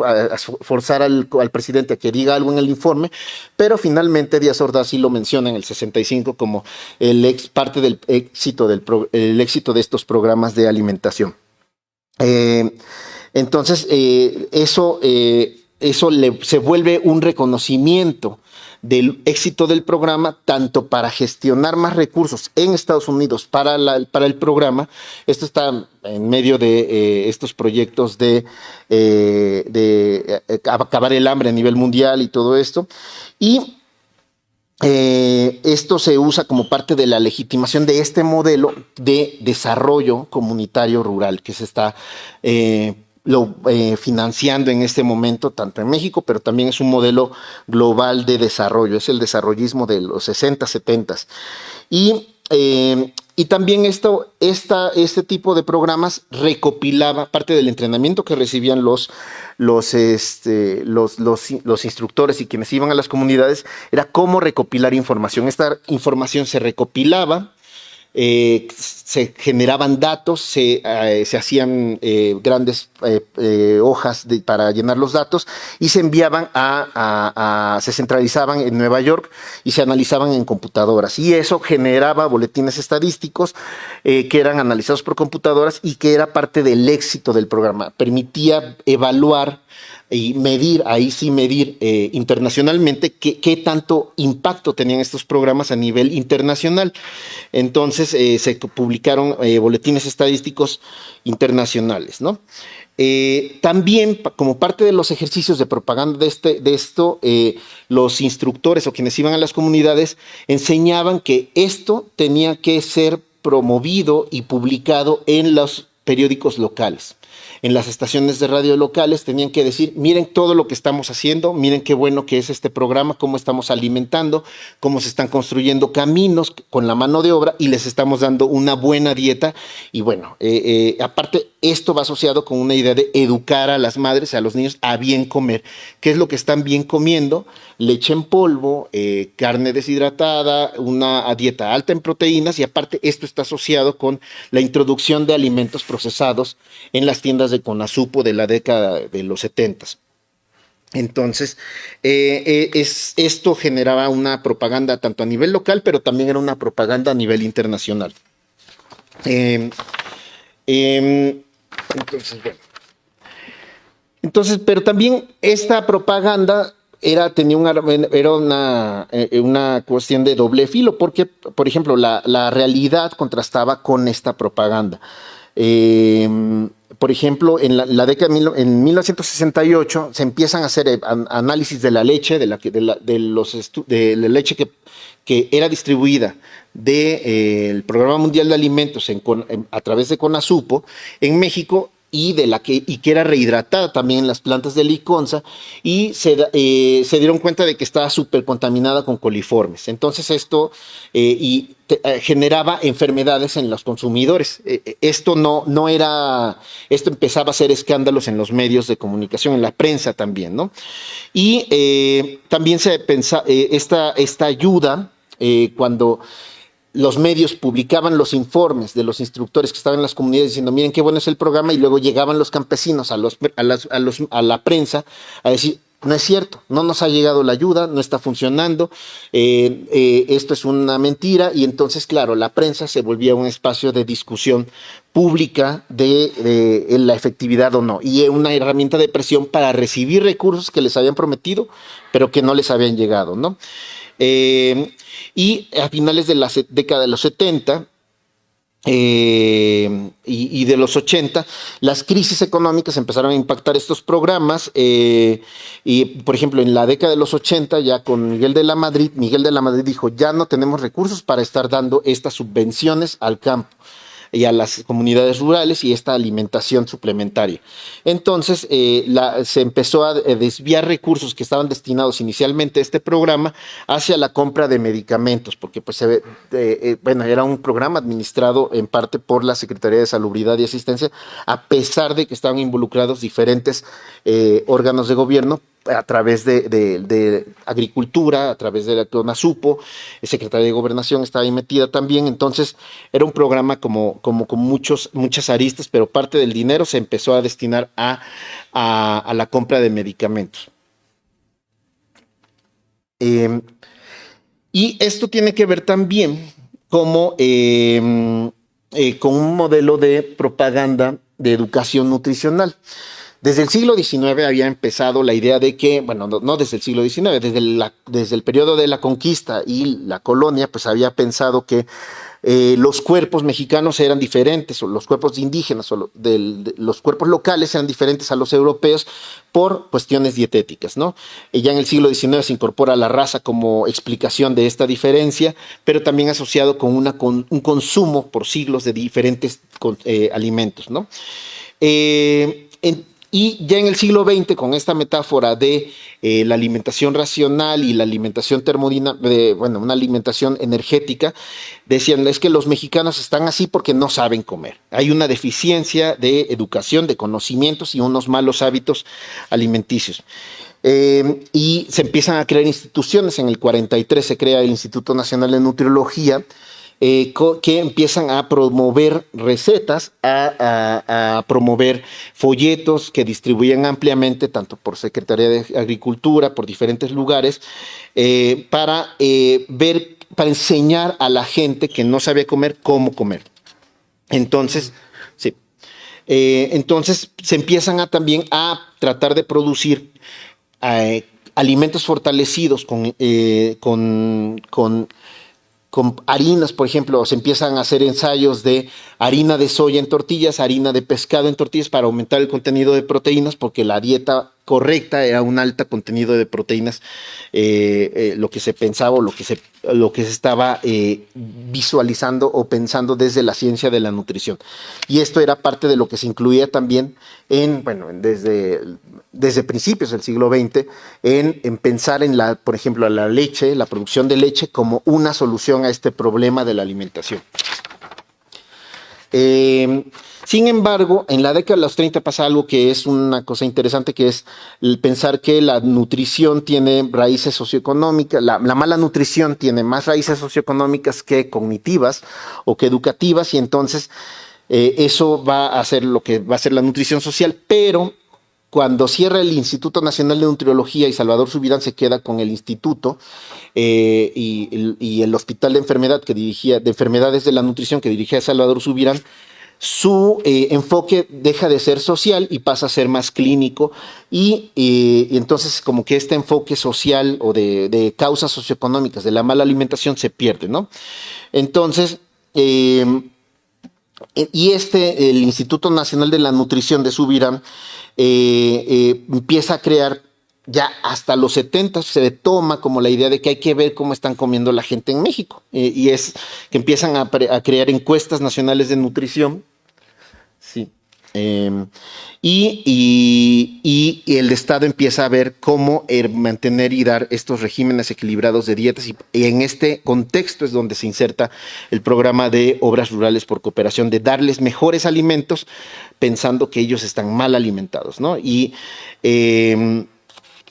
forzar al presidente a que diga algo en el informe, pero finalmente Díaz Ordaz sí lo menciona en el 65 como parte del éxito el éxito de estos programas de alimentación. Entonces, eso se vuelve un reconocimiento del éxito del programa, tanto para gestionar más recursos en Estados Unidos para el programa. Esto está en medio de estos proyectos de acabar el hambre a nivel mundial y todo esto. Y esto se usa como parte de la legitimación de este modelo de desarrollo comunitario rural que se está financiando en este momento, tanto en México, pero también es un modelo global de desarrollo, es el desarrollismo de los 60, 70. Y también este tipo de programas recopilaba parte del entrenamiento que recibían los instructores y quienes iban a las comunidades, era cómo recopilar información. Esta información se recopilaba, se generaban datos, se hacían grandes hojas para llenar los datos y se enviaban se centralizaban en Nueva York y se analizaban en computadoras. Y eso generaba boletines estadísticos que eran analizados por computadoras y que era parte del éxito del programa. Permitía evaluar y medir internacionalmente qué tanto impacto tenían estos programas a nivel internacional. Entonces se publicaron boletines estadísticos internacionales, ¿no? También, como parte de los ejercicios de propaganda de esto, los instructores o quienes iban a las comunidades enseñaban que esto tenía que ser promovido y publicado en los periódicos locales. En las estaciones de radio locales tenían que decir, miren todo lo que estamos haciendo, miren qué bueno que es este programa, cómo estamos alimentando, cómo se están construyendo caminos con la mano de obra y les estamos dando una buena dieta. Y bueno, aparte esto va asociado con una idea de educar a las madres, a los niños a bien comer. ¿Qué es lo que están bien comiendo? Leche en polvo, carne deshidratada, una dieta alta en proteínas y aparte esto está asociado con la introducción de alimentos procesados en las tiendas de Conasupo de la década de los 70. Entonces, esto generaba una propaganda tanto a nivel local, pero también era una propaganda a nivel internacional. Pero también esta propaganda tenía una cuestión de doble filo, porque, por ejemplo, la realidad contrastaba con esta propaganda. Por ejemplo, en la década en 1968 se empiezan a hacer análisis de la leche, de la leche que era distribuida del Programa Mundial de Alimentos a través de Conasupo en México y que era rehidratada también en las plantas de Liconza y se dieron cuenta de que estaba súper contaminada con coliformes. Entonces esto generaba enfermedades en los consumidores. Esto empezaba a hacer escándalos en los medios de comunicación, en la prensa también, ¿no? Y también se pensaba esta ayuda cuando los medios publicaban los informes de los instructores que estaban en las comunidades diciendo, miren qué bueno es el programa, y luego llegaban los campesinos a la prensa a decir, no es cierto, no nos ha llegado la ayuda, no está funcionando, esto es una mentira, y entonces, claro, la prensa se volvía un espacio de discusión pública de la efectividad o no, y una herramienta de presión para recibir recursos que les habían prometido, pero que no les habían llegado, ¿no? Y a finales de la década de los 70 y de los 80, las crisis económicas empezaron a impactar estos programas. Y, por ejemplo, en la década de los 80, ya con Miguel de la Madrid dijo, ya no tenemos recursos para estar dando estas subvenciones al campo y a las comunidades rurales y esta alimentación suplementaria. Entonces se empezó a desviar recursos que estaban destinados inicialmente a este programa hacia la compra de medicamentos, porque pues era un programa administrado en parte por la Secretaría de Salubridad y Asistencia, a pesar de que estaban involucrados diferentes órganos de gobierno a través de Agricultura, a través de la Conasupo, Secretaría de Gobernación estaba ahí metida también. Entonces era un programa como con muchas aristas, pero parte del dinero se empezó a destinar a la compra de medicamentos. Y esto tiene que ver también con un modelo de propaganda de educación nutricional. Desde el siglo XIX había empezado la idea de que, bueno, no desde el siglo XIX, desde el periodo de la conquista y la colonia, pues había pensado que los cuerpos mexicanos eran diferentes, o los cuerpos indígenas, o los cuerpos locales eran diferentes a los europeos por cuestiones dietéticas, ¿no? Y ya en el siglo XIX se incorpora la raza como explicación de esta diferencia, pero también asociado con un consumo por siglos de diferentes alimentos, ¿no? Y ya en el siglo XX, con esta metáfora de la alimentación racional y la alimentación una alimentación energética, decían, es que los mexicanos están así porque no saben comer. Hay una deficiencia de educación, de conocimientos y unos malos hábitos alimenticios. Y se empiezan a crear instituciones. En el 43 se crea el Instituto Nacional de Nutriología, que empiezan a promover recetas, a promover folletos que distribuyen ampliamente, tanto por Secretaría de Agricultura, por diferentes lugares, para enseñar a la gente que no sabía comer cómo comer. Entonces, sí. Entonces se empiezan también a tratar de producir alimentos fortalecidos con harinas, por ejemplo. Se empiezan a hacer ensayos de harina de soya en tortillas, harina de pescado en tortillas para aumentar el contenido de proteínas, porque la dieta correcta era un alto contenido de proteínas, lo que se pensaba o lo que se estaba visualizando o pensando desde la ciencia de la nutrición. Y esto era parte de lo que se incluía también desde principios del siglo XX en pensar en por ejemplo, la leche, la producción de leche como una solución a este problema de la alimentación. Sin embargo, en la década de los 30 pasa algo que es una cosa interesante, que es el pensar que la nutrición tiene raíces socioeconómicas, la mala nutrición tiene más raíces socioeconómicas que cognitivas o que educativas, y entonces eso va a ser lo que va a ser la nutrición social. Pero cuando cierra el Instituto Nacional de Nutriología y Salvador Subirán se queda con el instituto y el Hospital de Enfermedades de la Nutrición que dirigía Salvador Subirán, su enfoque deja de ser social y pasa a ser más clínico, y entonces como que este enfoque social o de causas socioeconómicas de la mala alimentación se pierde, ¿no? Entonces, el Instituto Nacional de la Nutrición de Subirán empieza a crear, ya hasta los 70 se toma como la idea de que hay que ver cómo están comiendo la gente en México, y es que empiezan a crear encuestas nacionales de nutrición, sí, y el Estado empieza a ver cómo mantener y dar estos regímenes equilibrados de dietas, y en este contexto es donde se inserta el programa de Obras Rurales por Cooperación, de darles mejores alimentos pensando que ellos están mal alimentados, ¿no? Y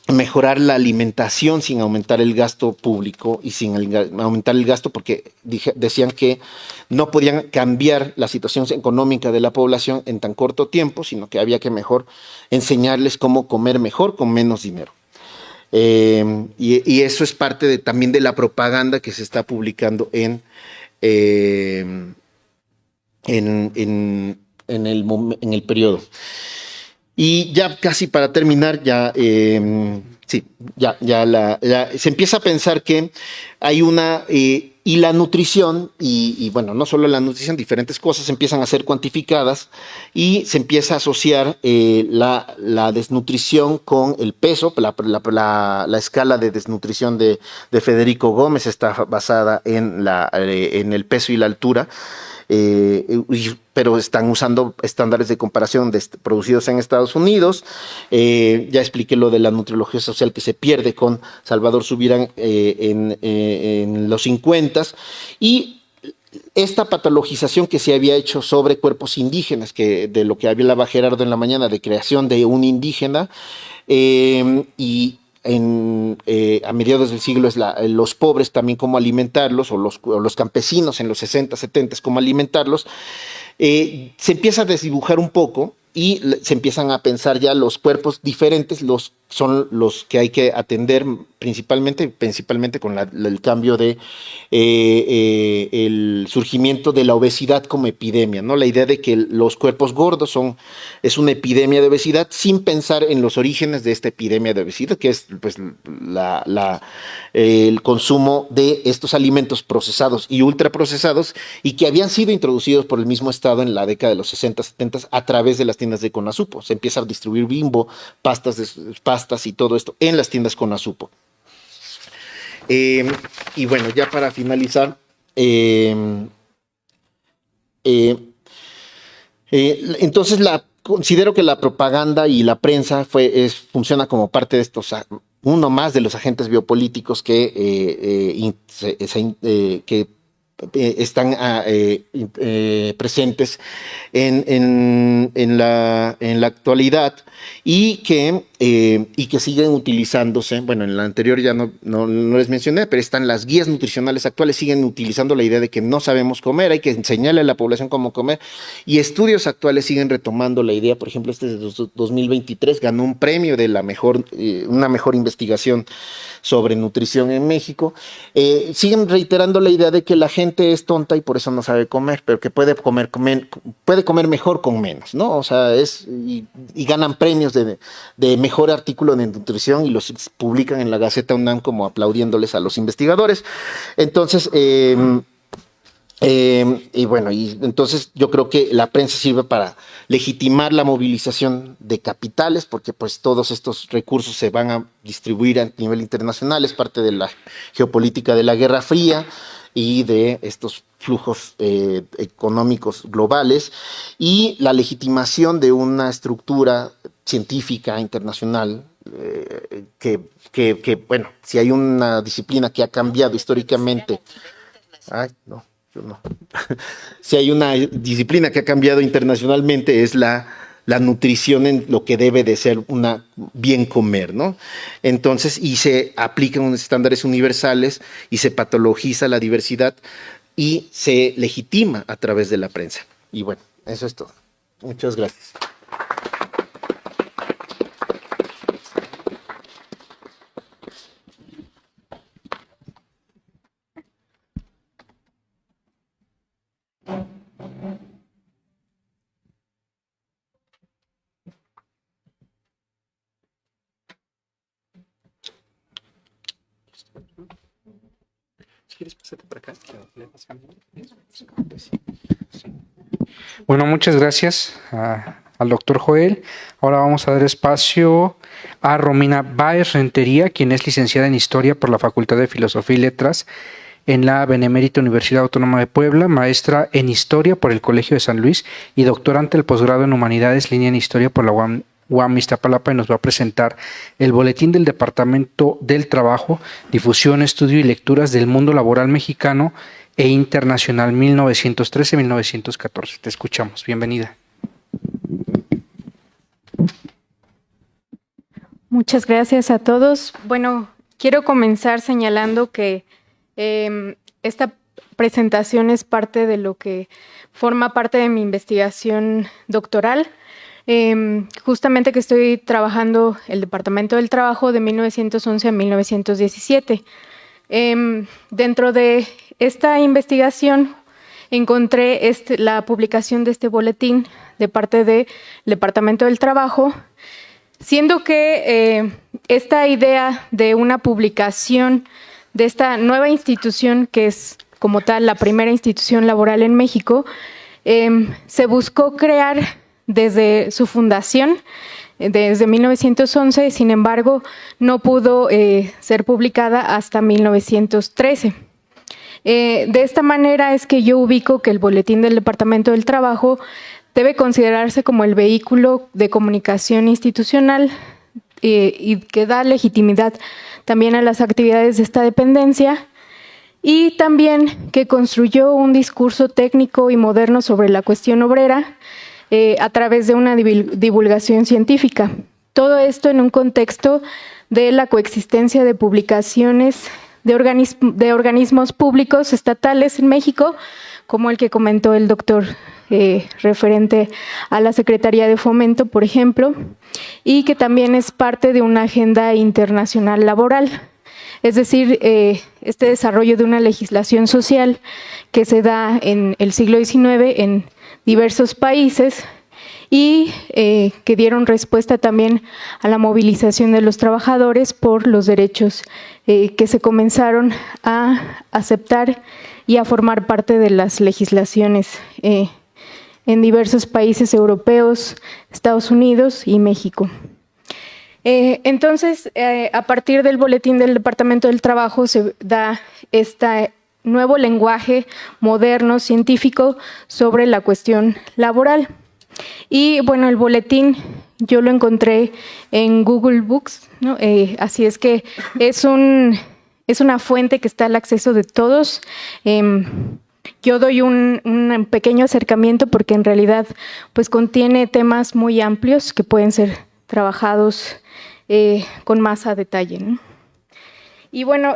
mejorar la alimentación sin aumentar el gasto público y sin aumentar el gasto, porque decían que no podían cambiar la situación económica de la población en tan corto tiempo, sino que había que mejor enseñarles cómo comer mejor con menos dinero. Y eso es parte también de la propaganda que se está publicando en el periodo. Y ya casi para terminar, se empieza a pensar que hay y la nutrición, y bueno, no solo la nutrición, diferentes cosas empiezan a ser cuantificadas, y se empieza a asociar la desnutrición con el peso. La escala de desnutrición de Federico Gómez está basada en el peso y la altura. Pero están usando estándares de comparación producidos en Estados Unidos. Ya expliqué lo de la nutriología social que se pierde con Salvador Subirán en los 50s, y esta patologización que se había hecho sobre cuerpos indígenas, de lo que hablaba Gerardo en la mañana, de creación de un indígena, y a mediados del siglo los pobres también cómo alimentarlos, o los campesinos en los 60, 70 cómo alimentarlos. se empieza a desdibujar un poco y se empiezan a pensar ya los cuerpos diferentes, son los que hay que atender principalmente con el cambio de el surgimiento de la obesidad como epidemia, ¿no? La idea de que los cuerpos gordos es una epidemia de obesidad, sin pensar en los orígenes de esta epidemia de obesidad, que es pues, el consumo de estos alimentos procesados y ultraprocesados, y que habían sido introducidos por el mismo Estado en la década de los 60, 70 a través de las tiendas de Conasupo. Se empieza a distribuir Bimbo, pastas y todo esto en las tiendas Conasupo. Y bueno, ya para finalizar, entonces considero que la propaganda y la prensa funciona como parte de estos, uno más de los agentes biopolíticos que están presentes en la actualidad y que siguen utilizándose. Bueno, en la anterior ya no les mencioné, pero están las guías nutricionales actuales, siguen utilizando la idea de que no sabemos comer, hay que enseñarle a la población cómo comer, y estudios actuales siguen retomando la idea. Por ejemplo, este de 2023 ganó un premio de una mejor investigación sobre nutrición en México. Siguen reiterando la idea de que la gente es tonta y por eso no sabe comer, pero que puede comer mejor con menos, ¿no? O sea, y ganan premios de mejor artículo de nutrición y los publican en la Gaceta UNAM como aplaudiéndoles a los investigadores. Entonces, entonces yo creo que la prensa sirve para legitimar la movilización de capitales, porque pues todos estos recursos se van a distribuir a nivel internacional, es parte de la geopolítica de la Guerra Fría y de estos flujos económicos globales, y la legitimación de una estructura científica internacional bueno, si hay una disciplina que ha cambiado históricamente, si hay una disciplina que ha cambiado internacionalmente es la nutrición en lo que debe de ser bien comer, ¿no? Entonces, y se aplican unos estándares universales y se patologiza la diversidad y se legitima a través de la prensa. Y bueno, eso es todo. Muchas gracias. Bueno, muchas gracias al doctor Joel. Ahora vamos a dar espacio a Romina Báez Rentería, quien es licenciada en Historia por la Facultad de Filosofía y Letras en la Benemérita Universidad Autónoma de Puebla, maestra en Historia por el Colegio de San Luis y doctorante del posgrado en Humanidades, línea en Historia por la UAM Iztapalapa, y nos va a presentar el Boletín del Departamento del Trabajo, Difusión, Estudio y Lecturas del Mundo Laboral Mexicano e Internacional 1913-1914. Te escuchamos. Bienvenida. Muchas gracias a todos. Bueno, quiero comenzar señalando que esta presentación es parte de lo que forma parte de mi investigación doctoral. Justamente que estoy trabajando el Departamento del Trabajo de 1911 a 1917. Dentro de esta investigación encontré la publicación de este boletín de parte del Departamento del Trabajo, siendo que esta idea de una publicación de esta nueva institución, que es como tal la primera institución laboral en México, se buscó crear desde su fundación, desde 1911, sin embargo, no pudo ser publicada hasta 1913. De esta manera es que yo ubico que el Boletín del Departamento del Trabajo debe considerarse como el vehículo de comunicación institucional y que da legitimidad también a las actividades de esta dependencia, y también que construyó un discurso técnico y moderno sobre la cuestión obrera a través de una divulgación científica. Todo esto en un contexto de la coexistencia de publicaciones de organismos públicos estatales en México, como el que comentó el doctor referente a la Secretaría de Fomento, por ejemplo, y que también es parte de una agenda internacional laboral. Es decir, este desarrollo de una legislación social que se da en el siglo XIX en diversos países y que dieron respuesta también a la movilización de los trabajadores por los derechos que se comenzaron a aceptar y a formar parte de las legislaciones en diversos países europeos, Estados Unidos y México. Entonces, a partir del boletín del Departamento del Trabajo se da este nuevo lenguaje moderno, científico, sobre la cuestión laboral. Y bueno, el boletín yo lo encontré en Google Books, ¿no? Así es que es una fuente que está al acceso de todos. Yo doy un pequeño acercamiento porque en realidad pues contiene temas muy amplios que pueden ser trabajados con más a detalle, ¿no? Y bueno,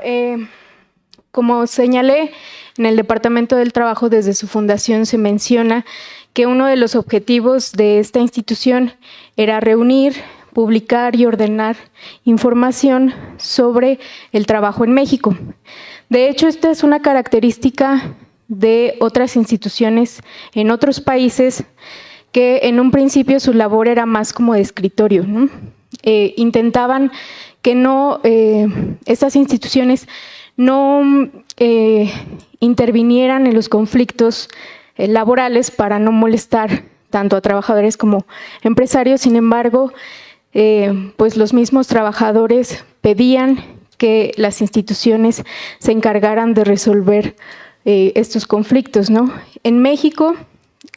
como señalé, en el Departamento del Trabajo desde su fundación se menciona que uno de los objetivos de esta institución era reunir, publicar y ordenar información sobre el trabajo en México. De hecho, esta es una característica de otras instituciones en otros países que en un principio su labor era más como de escritorio, ¿no? Intentaban que estas instituciones no intervinieran en los conflictos laborales para no molestar tanto a trabajadores como empresarios. Sin embargo, pues los mismos trabajadores pedían que las instituciones se encargaran de resolver estos conflictos, ¿no? En México,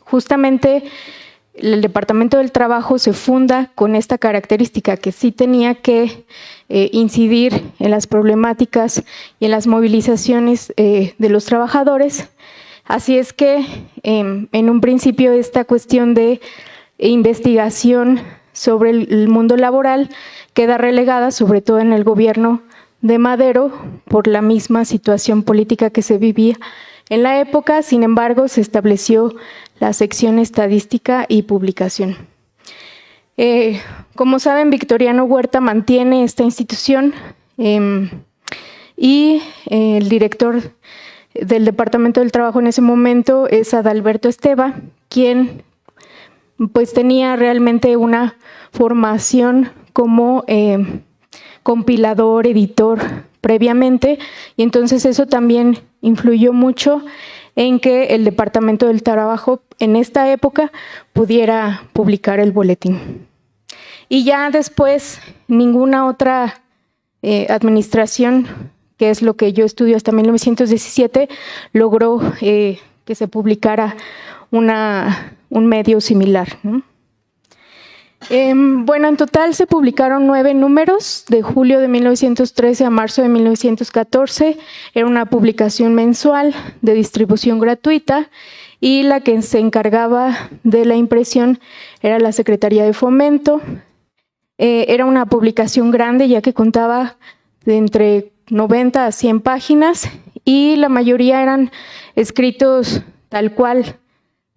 justamente el Departamento del Trabajo se funda con esta característica, que sí tenía que incidir en las problemáticas y en las movilizaciones de los trabajadores. Así es que en un principio esta cuestión de investigación sobre el mundo laboral queda relegada, sobre todo en el gobierno de Madero, por la misma situación política que se vivía en la época. Sin embargo, se estableció la sección estadística y publicación. Como saben, Victoriano Huerta mantiene esta institución y el director del Departamento del Trabajo en ese momento es Adalberto Esteva, quien pues tenía realmente una formación como compilador, editor previamente, y entonces eso también influyó mucho en que el Departamento del Trabajo en esta época pudiera publicar el boletín. Y ya después ninguna otra administración, que es lo que yo estudio hasta 1917, logró que se publicara un medio similar, ¿no? Bueno, en total se publicaron 9 números, de julio de 1913 a marzo de 1914. Era una publicación mensual de distribución gratuita y la que se encargaba de la impresión era la Secretaría de Fomento. Era una publicación grande, ya que contaba de entre 90 a 100 páginas y la mayoría eran escritos tal cual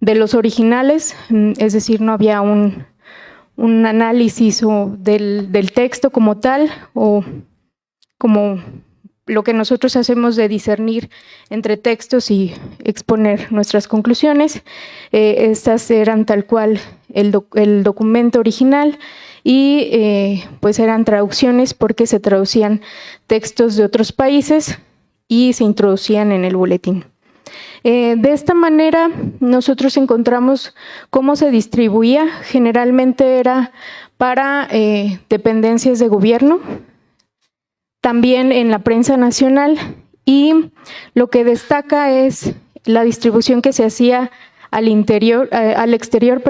de los originales, es decir, no había un análisis del texto como tal, o como lo que nosotros hacemos de discernir entre textos y exponer nuestras conclusiones. Estas eran tal cual el documento original y pues eran traducciones, porque se traducían textos de otros países y se introducían en el boletín. De esta manera nosotros encontramos cómo se distribuía. Generalmente era para dependencias de gobierno, también en la prensa nacional, y lo que destaca es la distribución que se hacía al exterior,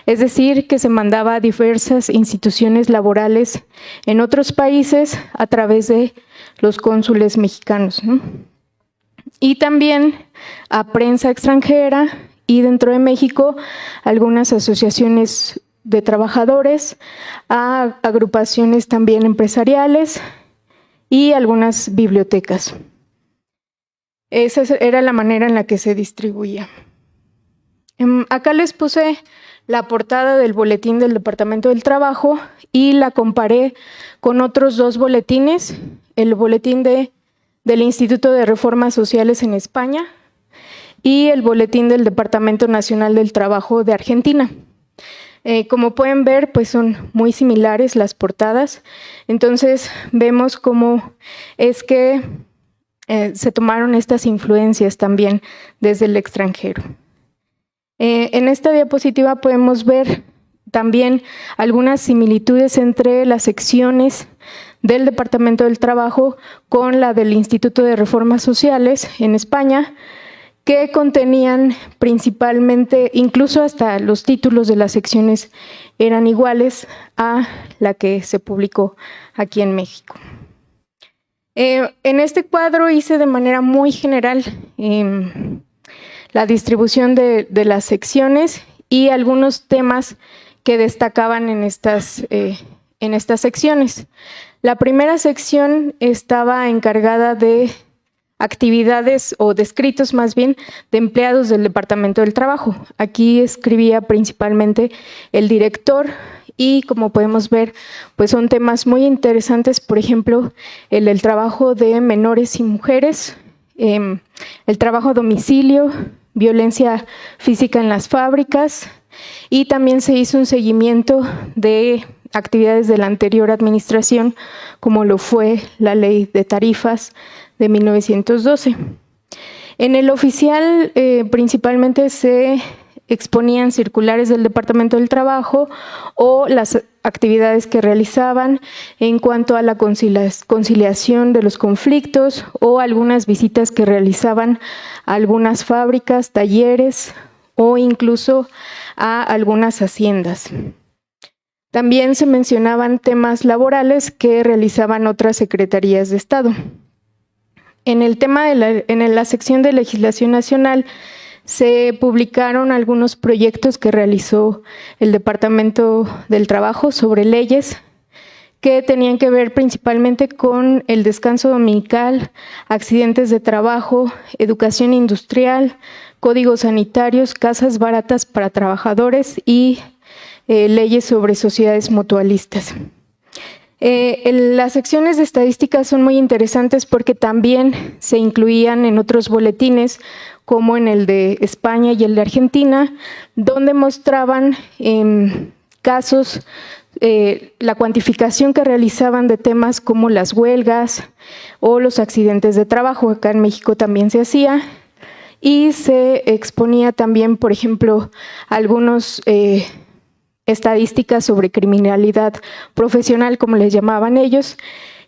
es decir, que se mandaba a diversas instituciones laborales en otros países a través de los cónsules mexicanos, ¿no? Y también a prensa extranjera, y dentro de México algunas asociaciones de trabajadores, a agrupaciones también empresariales y algunas bibliotecas. Esa era la manera en la que se distribuía. Acá les puse la portada del boletín del Departamento del Trabajo y la comparé con otros dos boletines, el boletín del Instituto de Reformas Sociales en España y el boletín del Departamento Nacional del Trabajo de Argentina. Como pueden ver, pues son muy similares las portadas, entonces vemos cómo es que se tomaron estas influencias también desde el extranjero. En esta diapositiva podemos ver también algunas similitudes entre las secciones del Departamento del Trabajo con la del Instituto de Reformas Sociales en España, que contenían principalmente, incluso hasta los títulos de las secciones eran iguales a la que se publicó aquí en México. En este cuadro hice de manera muy general la distribución de las secciones y algunos temas que destacaban en estas secciones. La primera sección estaba encargada de actividades o descritos más bien de empleados del Departamento del Trabajo. Aquí escribía principalmente el director y como podemos ver, pues son temas muy interesantes, por ejemplo, el del trabajo de menores y mujeres, el trabajo a domicilio, violencia física en las fábricas y también se hizo un seguimiento de actividades de la anterior administración, como lo fue la Ley de Tarifas de 1912. En el oficial principalmente se exponían circulares del Departamento del Trabajo o las actividades que realizaban en cuanto a la conciliación de los conflictos o algunas visitas que realizaban a algunas fábricas, talleres o incluso a algunas haciendas. También se mencionaban temas laborales que realizaban otras secretarías de Estado. En el tema en la sección de legislación nacional se publicaron algunos proyectos que realizó el Departamento del Trabajo sobre leyes que tenían que ver principalmente con el descanso dominical, accidentes de trabajo, educación industrial, códigos sanitarios, casas baratas para trabajadores y leyes sobre sociedades mutualistas. Las secciones de estadísticas son muy interesantes porque también se incluían en otros boletines, como en el de España y el de Argentina, donde mostraban casos, la cuantificación que realizaban de temas como las huelgas o los accidentes de trabajo. Acá en México también se hacía y se exponía también, por ejemplo, algunos estadísticas sobre criminalidad profesional, como les llamaban ellos,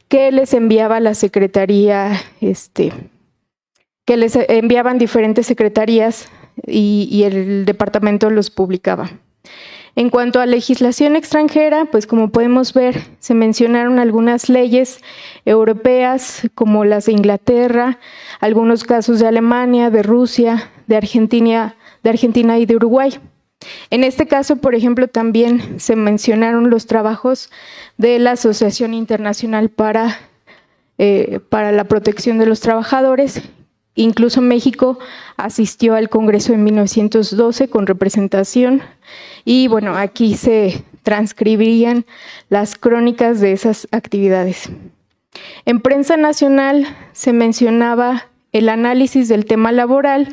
que les enviaba la secretaría, que les enviaban diferentes secretarías y el departamento los publicaba. En cuanto a legislación extranjera, pues como podemos ver, se mencionaron algunas leyes europeas como las de Inglaterra, algunos casos de Alemania, de Rusia, de Argentina y de Uruguay. En este caso, por ejemplo, también se mencionaron los trabajos de la Asociación Internacional para la Protección de los Trabajadores. Incluso México asistió al Congreso en 1912 con representación y bueno, aquí se transcribirían las crónicas de esas actividades. En prensa nacional se mencionaba el análisis del tema laboral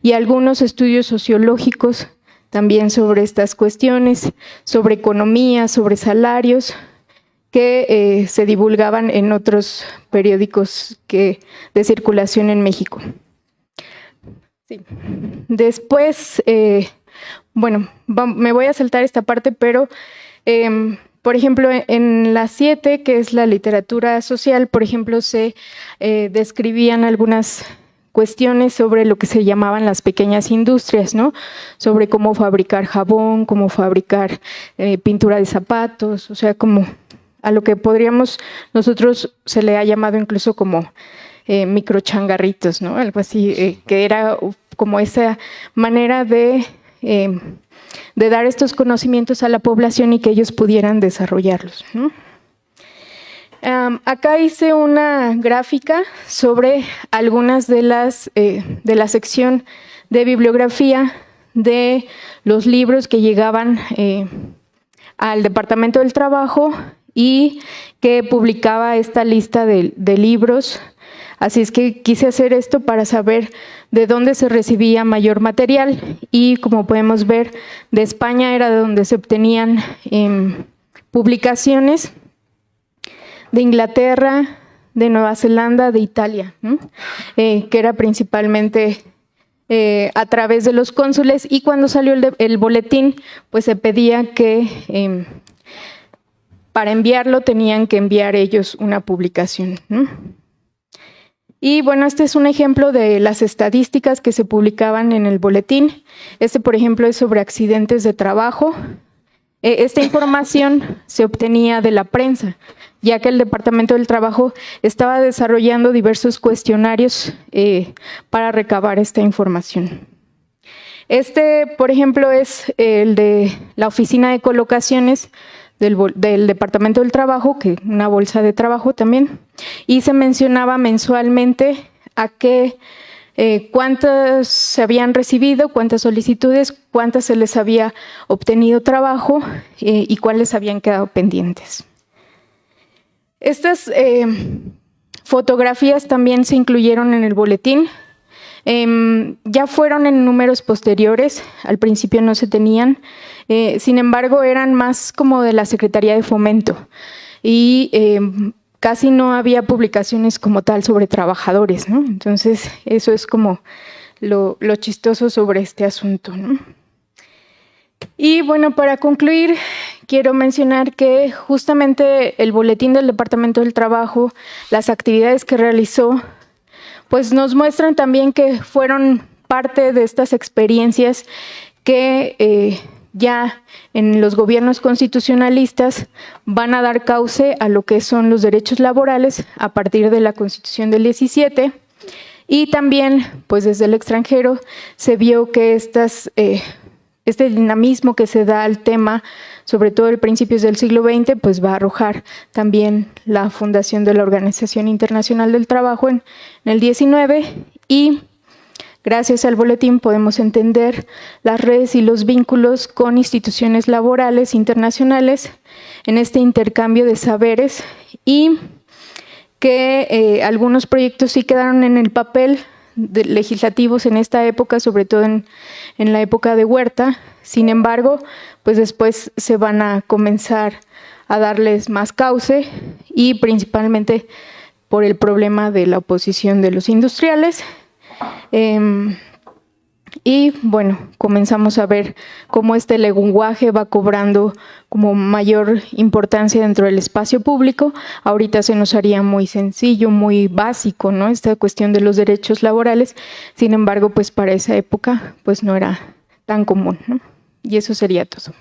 y algunos estudios sociológicos también sobre estas cuestiones, sobre economía, sobre salarios, que se divulgaban en otros periódicos de circulación en México. Sí. Después, bueno, me voy a saltar esta parte, pero por ejemplo, en la 7, que es la literatura social, por ejemplo, se describían algunas cuestiones sobre lo que se llamaban las pequeñas industrias, ¿no? Sobre cómo fabricar jabón, cómo fabricar pintura de zapatos, o sea, como a lo que podríamos, nosotros se le ha llamado incluso como microchangarritos, ¿no? Algo así, que era como esa manera de dar estos conocimientos a la población y que ellos pudieran desarrollarlos, ¿no? Acá hice una gráfica sobre algunas de la sección de bibliografía de los libros que llegaban al Departamento del Trabajo y que publicaba esta lista de libros. Así es que quise hacer esto para saber de dónde se recibía mayor material y, como podemos ver, de España era de donde se obtenían publicaciones, de Inglaterra, de Nueva Zelanda, de Italia, ¿no? Que era principalmente a través de los cónsules, y cuando salió el boletín, pues se pedía que para enviarlo tenían que enviar ellos una publicación, ¿no? Y bueno, este es un ejemplo de las estadísticas que se publicaban en el boletín. Este, por ejemplo, es sobre accidentes de trabajo. Esta información se obtenía de la prensa, ya que el Departamento del Trabajo estaba desarrollando diversos cuestionarios para recabar esta información. Este, por ejemplo, es el de la Oficina de Colocaciones del Departamento del Trabajo, que una bolsa de trabajo también, y se mencionaba mensualmente a qué, cuántas se habían recibido, cuántas solicitudes, cuántas se les había obtenido trabajo y cuáles habían quedado pendientes. Estas fotografías también se incluyeron en el boletín. Ya fueron en números posteriores, al principio no se tenían, sin embargo eran más como de la Secretaría de Fomento y casi no había publicaciones como tal sobre trabajadores, ¿no? Entonces eso es como lo chistoso sobre este asunto, ¿no? Y bueno, para concluir, quiero mencionar que justamente el boletín del Departamento del Trabajo, las actividades que realizó, pues nos muestran también que fueron parte de estas experiencias que ya en los gobiernos constitucionalistas van a dar cauce a lo que son los derechos laborales a partir de la Constitución del 17, y también pues desde el extranjero se vio que este dinamismo que se da al tema, sobre todo en principios del siglo XX, pues va a arrojar también la fundación de la Organización Internacional del Trabajo en el 19, y gracias al boletín podemos entender las redes y los vínculos con instituciones laborales internacionales en este intercambio de saberes, y que algunos proyectos sí quedaron en el papel legislativos en esta época, sobre todo en la época de Huerta. Sin embargo, pues después se van a comenzar a darles más cauce, y principalmente por el problema de la oposición de los industriales. Y bueno, comenzamos a ver cómo este lenguaje va cobrando como mayor importancia dentro del espacio público. Ahorita se nos haría muy sencillo, muy básico, ¿no? Esta cuestión de los derechos laborales. Sin embargo, pues para esa época pues no era tan común, ¿no? Y eso sería todo.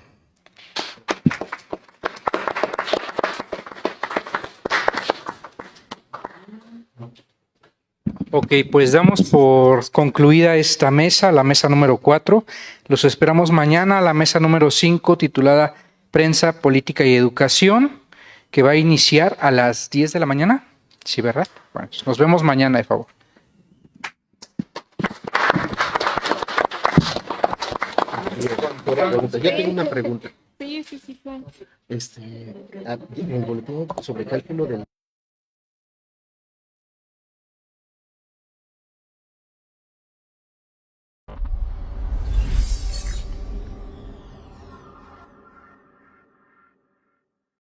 Ok, pues damos por concluida esta mesa, la mesa número 4. Los esperamos mañana a la mesa número 5, titulada Prensa, Política y Educación, que va a iniciar a las 10 de la mañana. Sí, ¿verdad? Bueno, nos vemos mañana, de favor. Yo tengo una pregunta. Sí, claro. En el boletín sobre cálculo del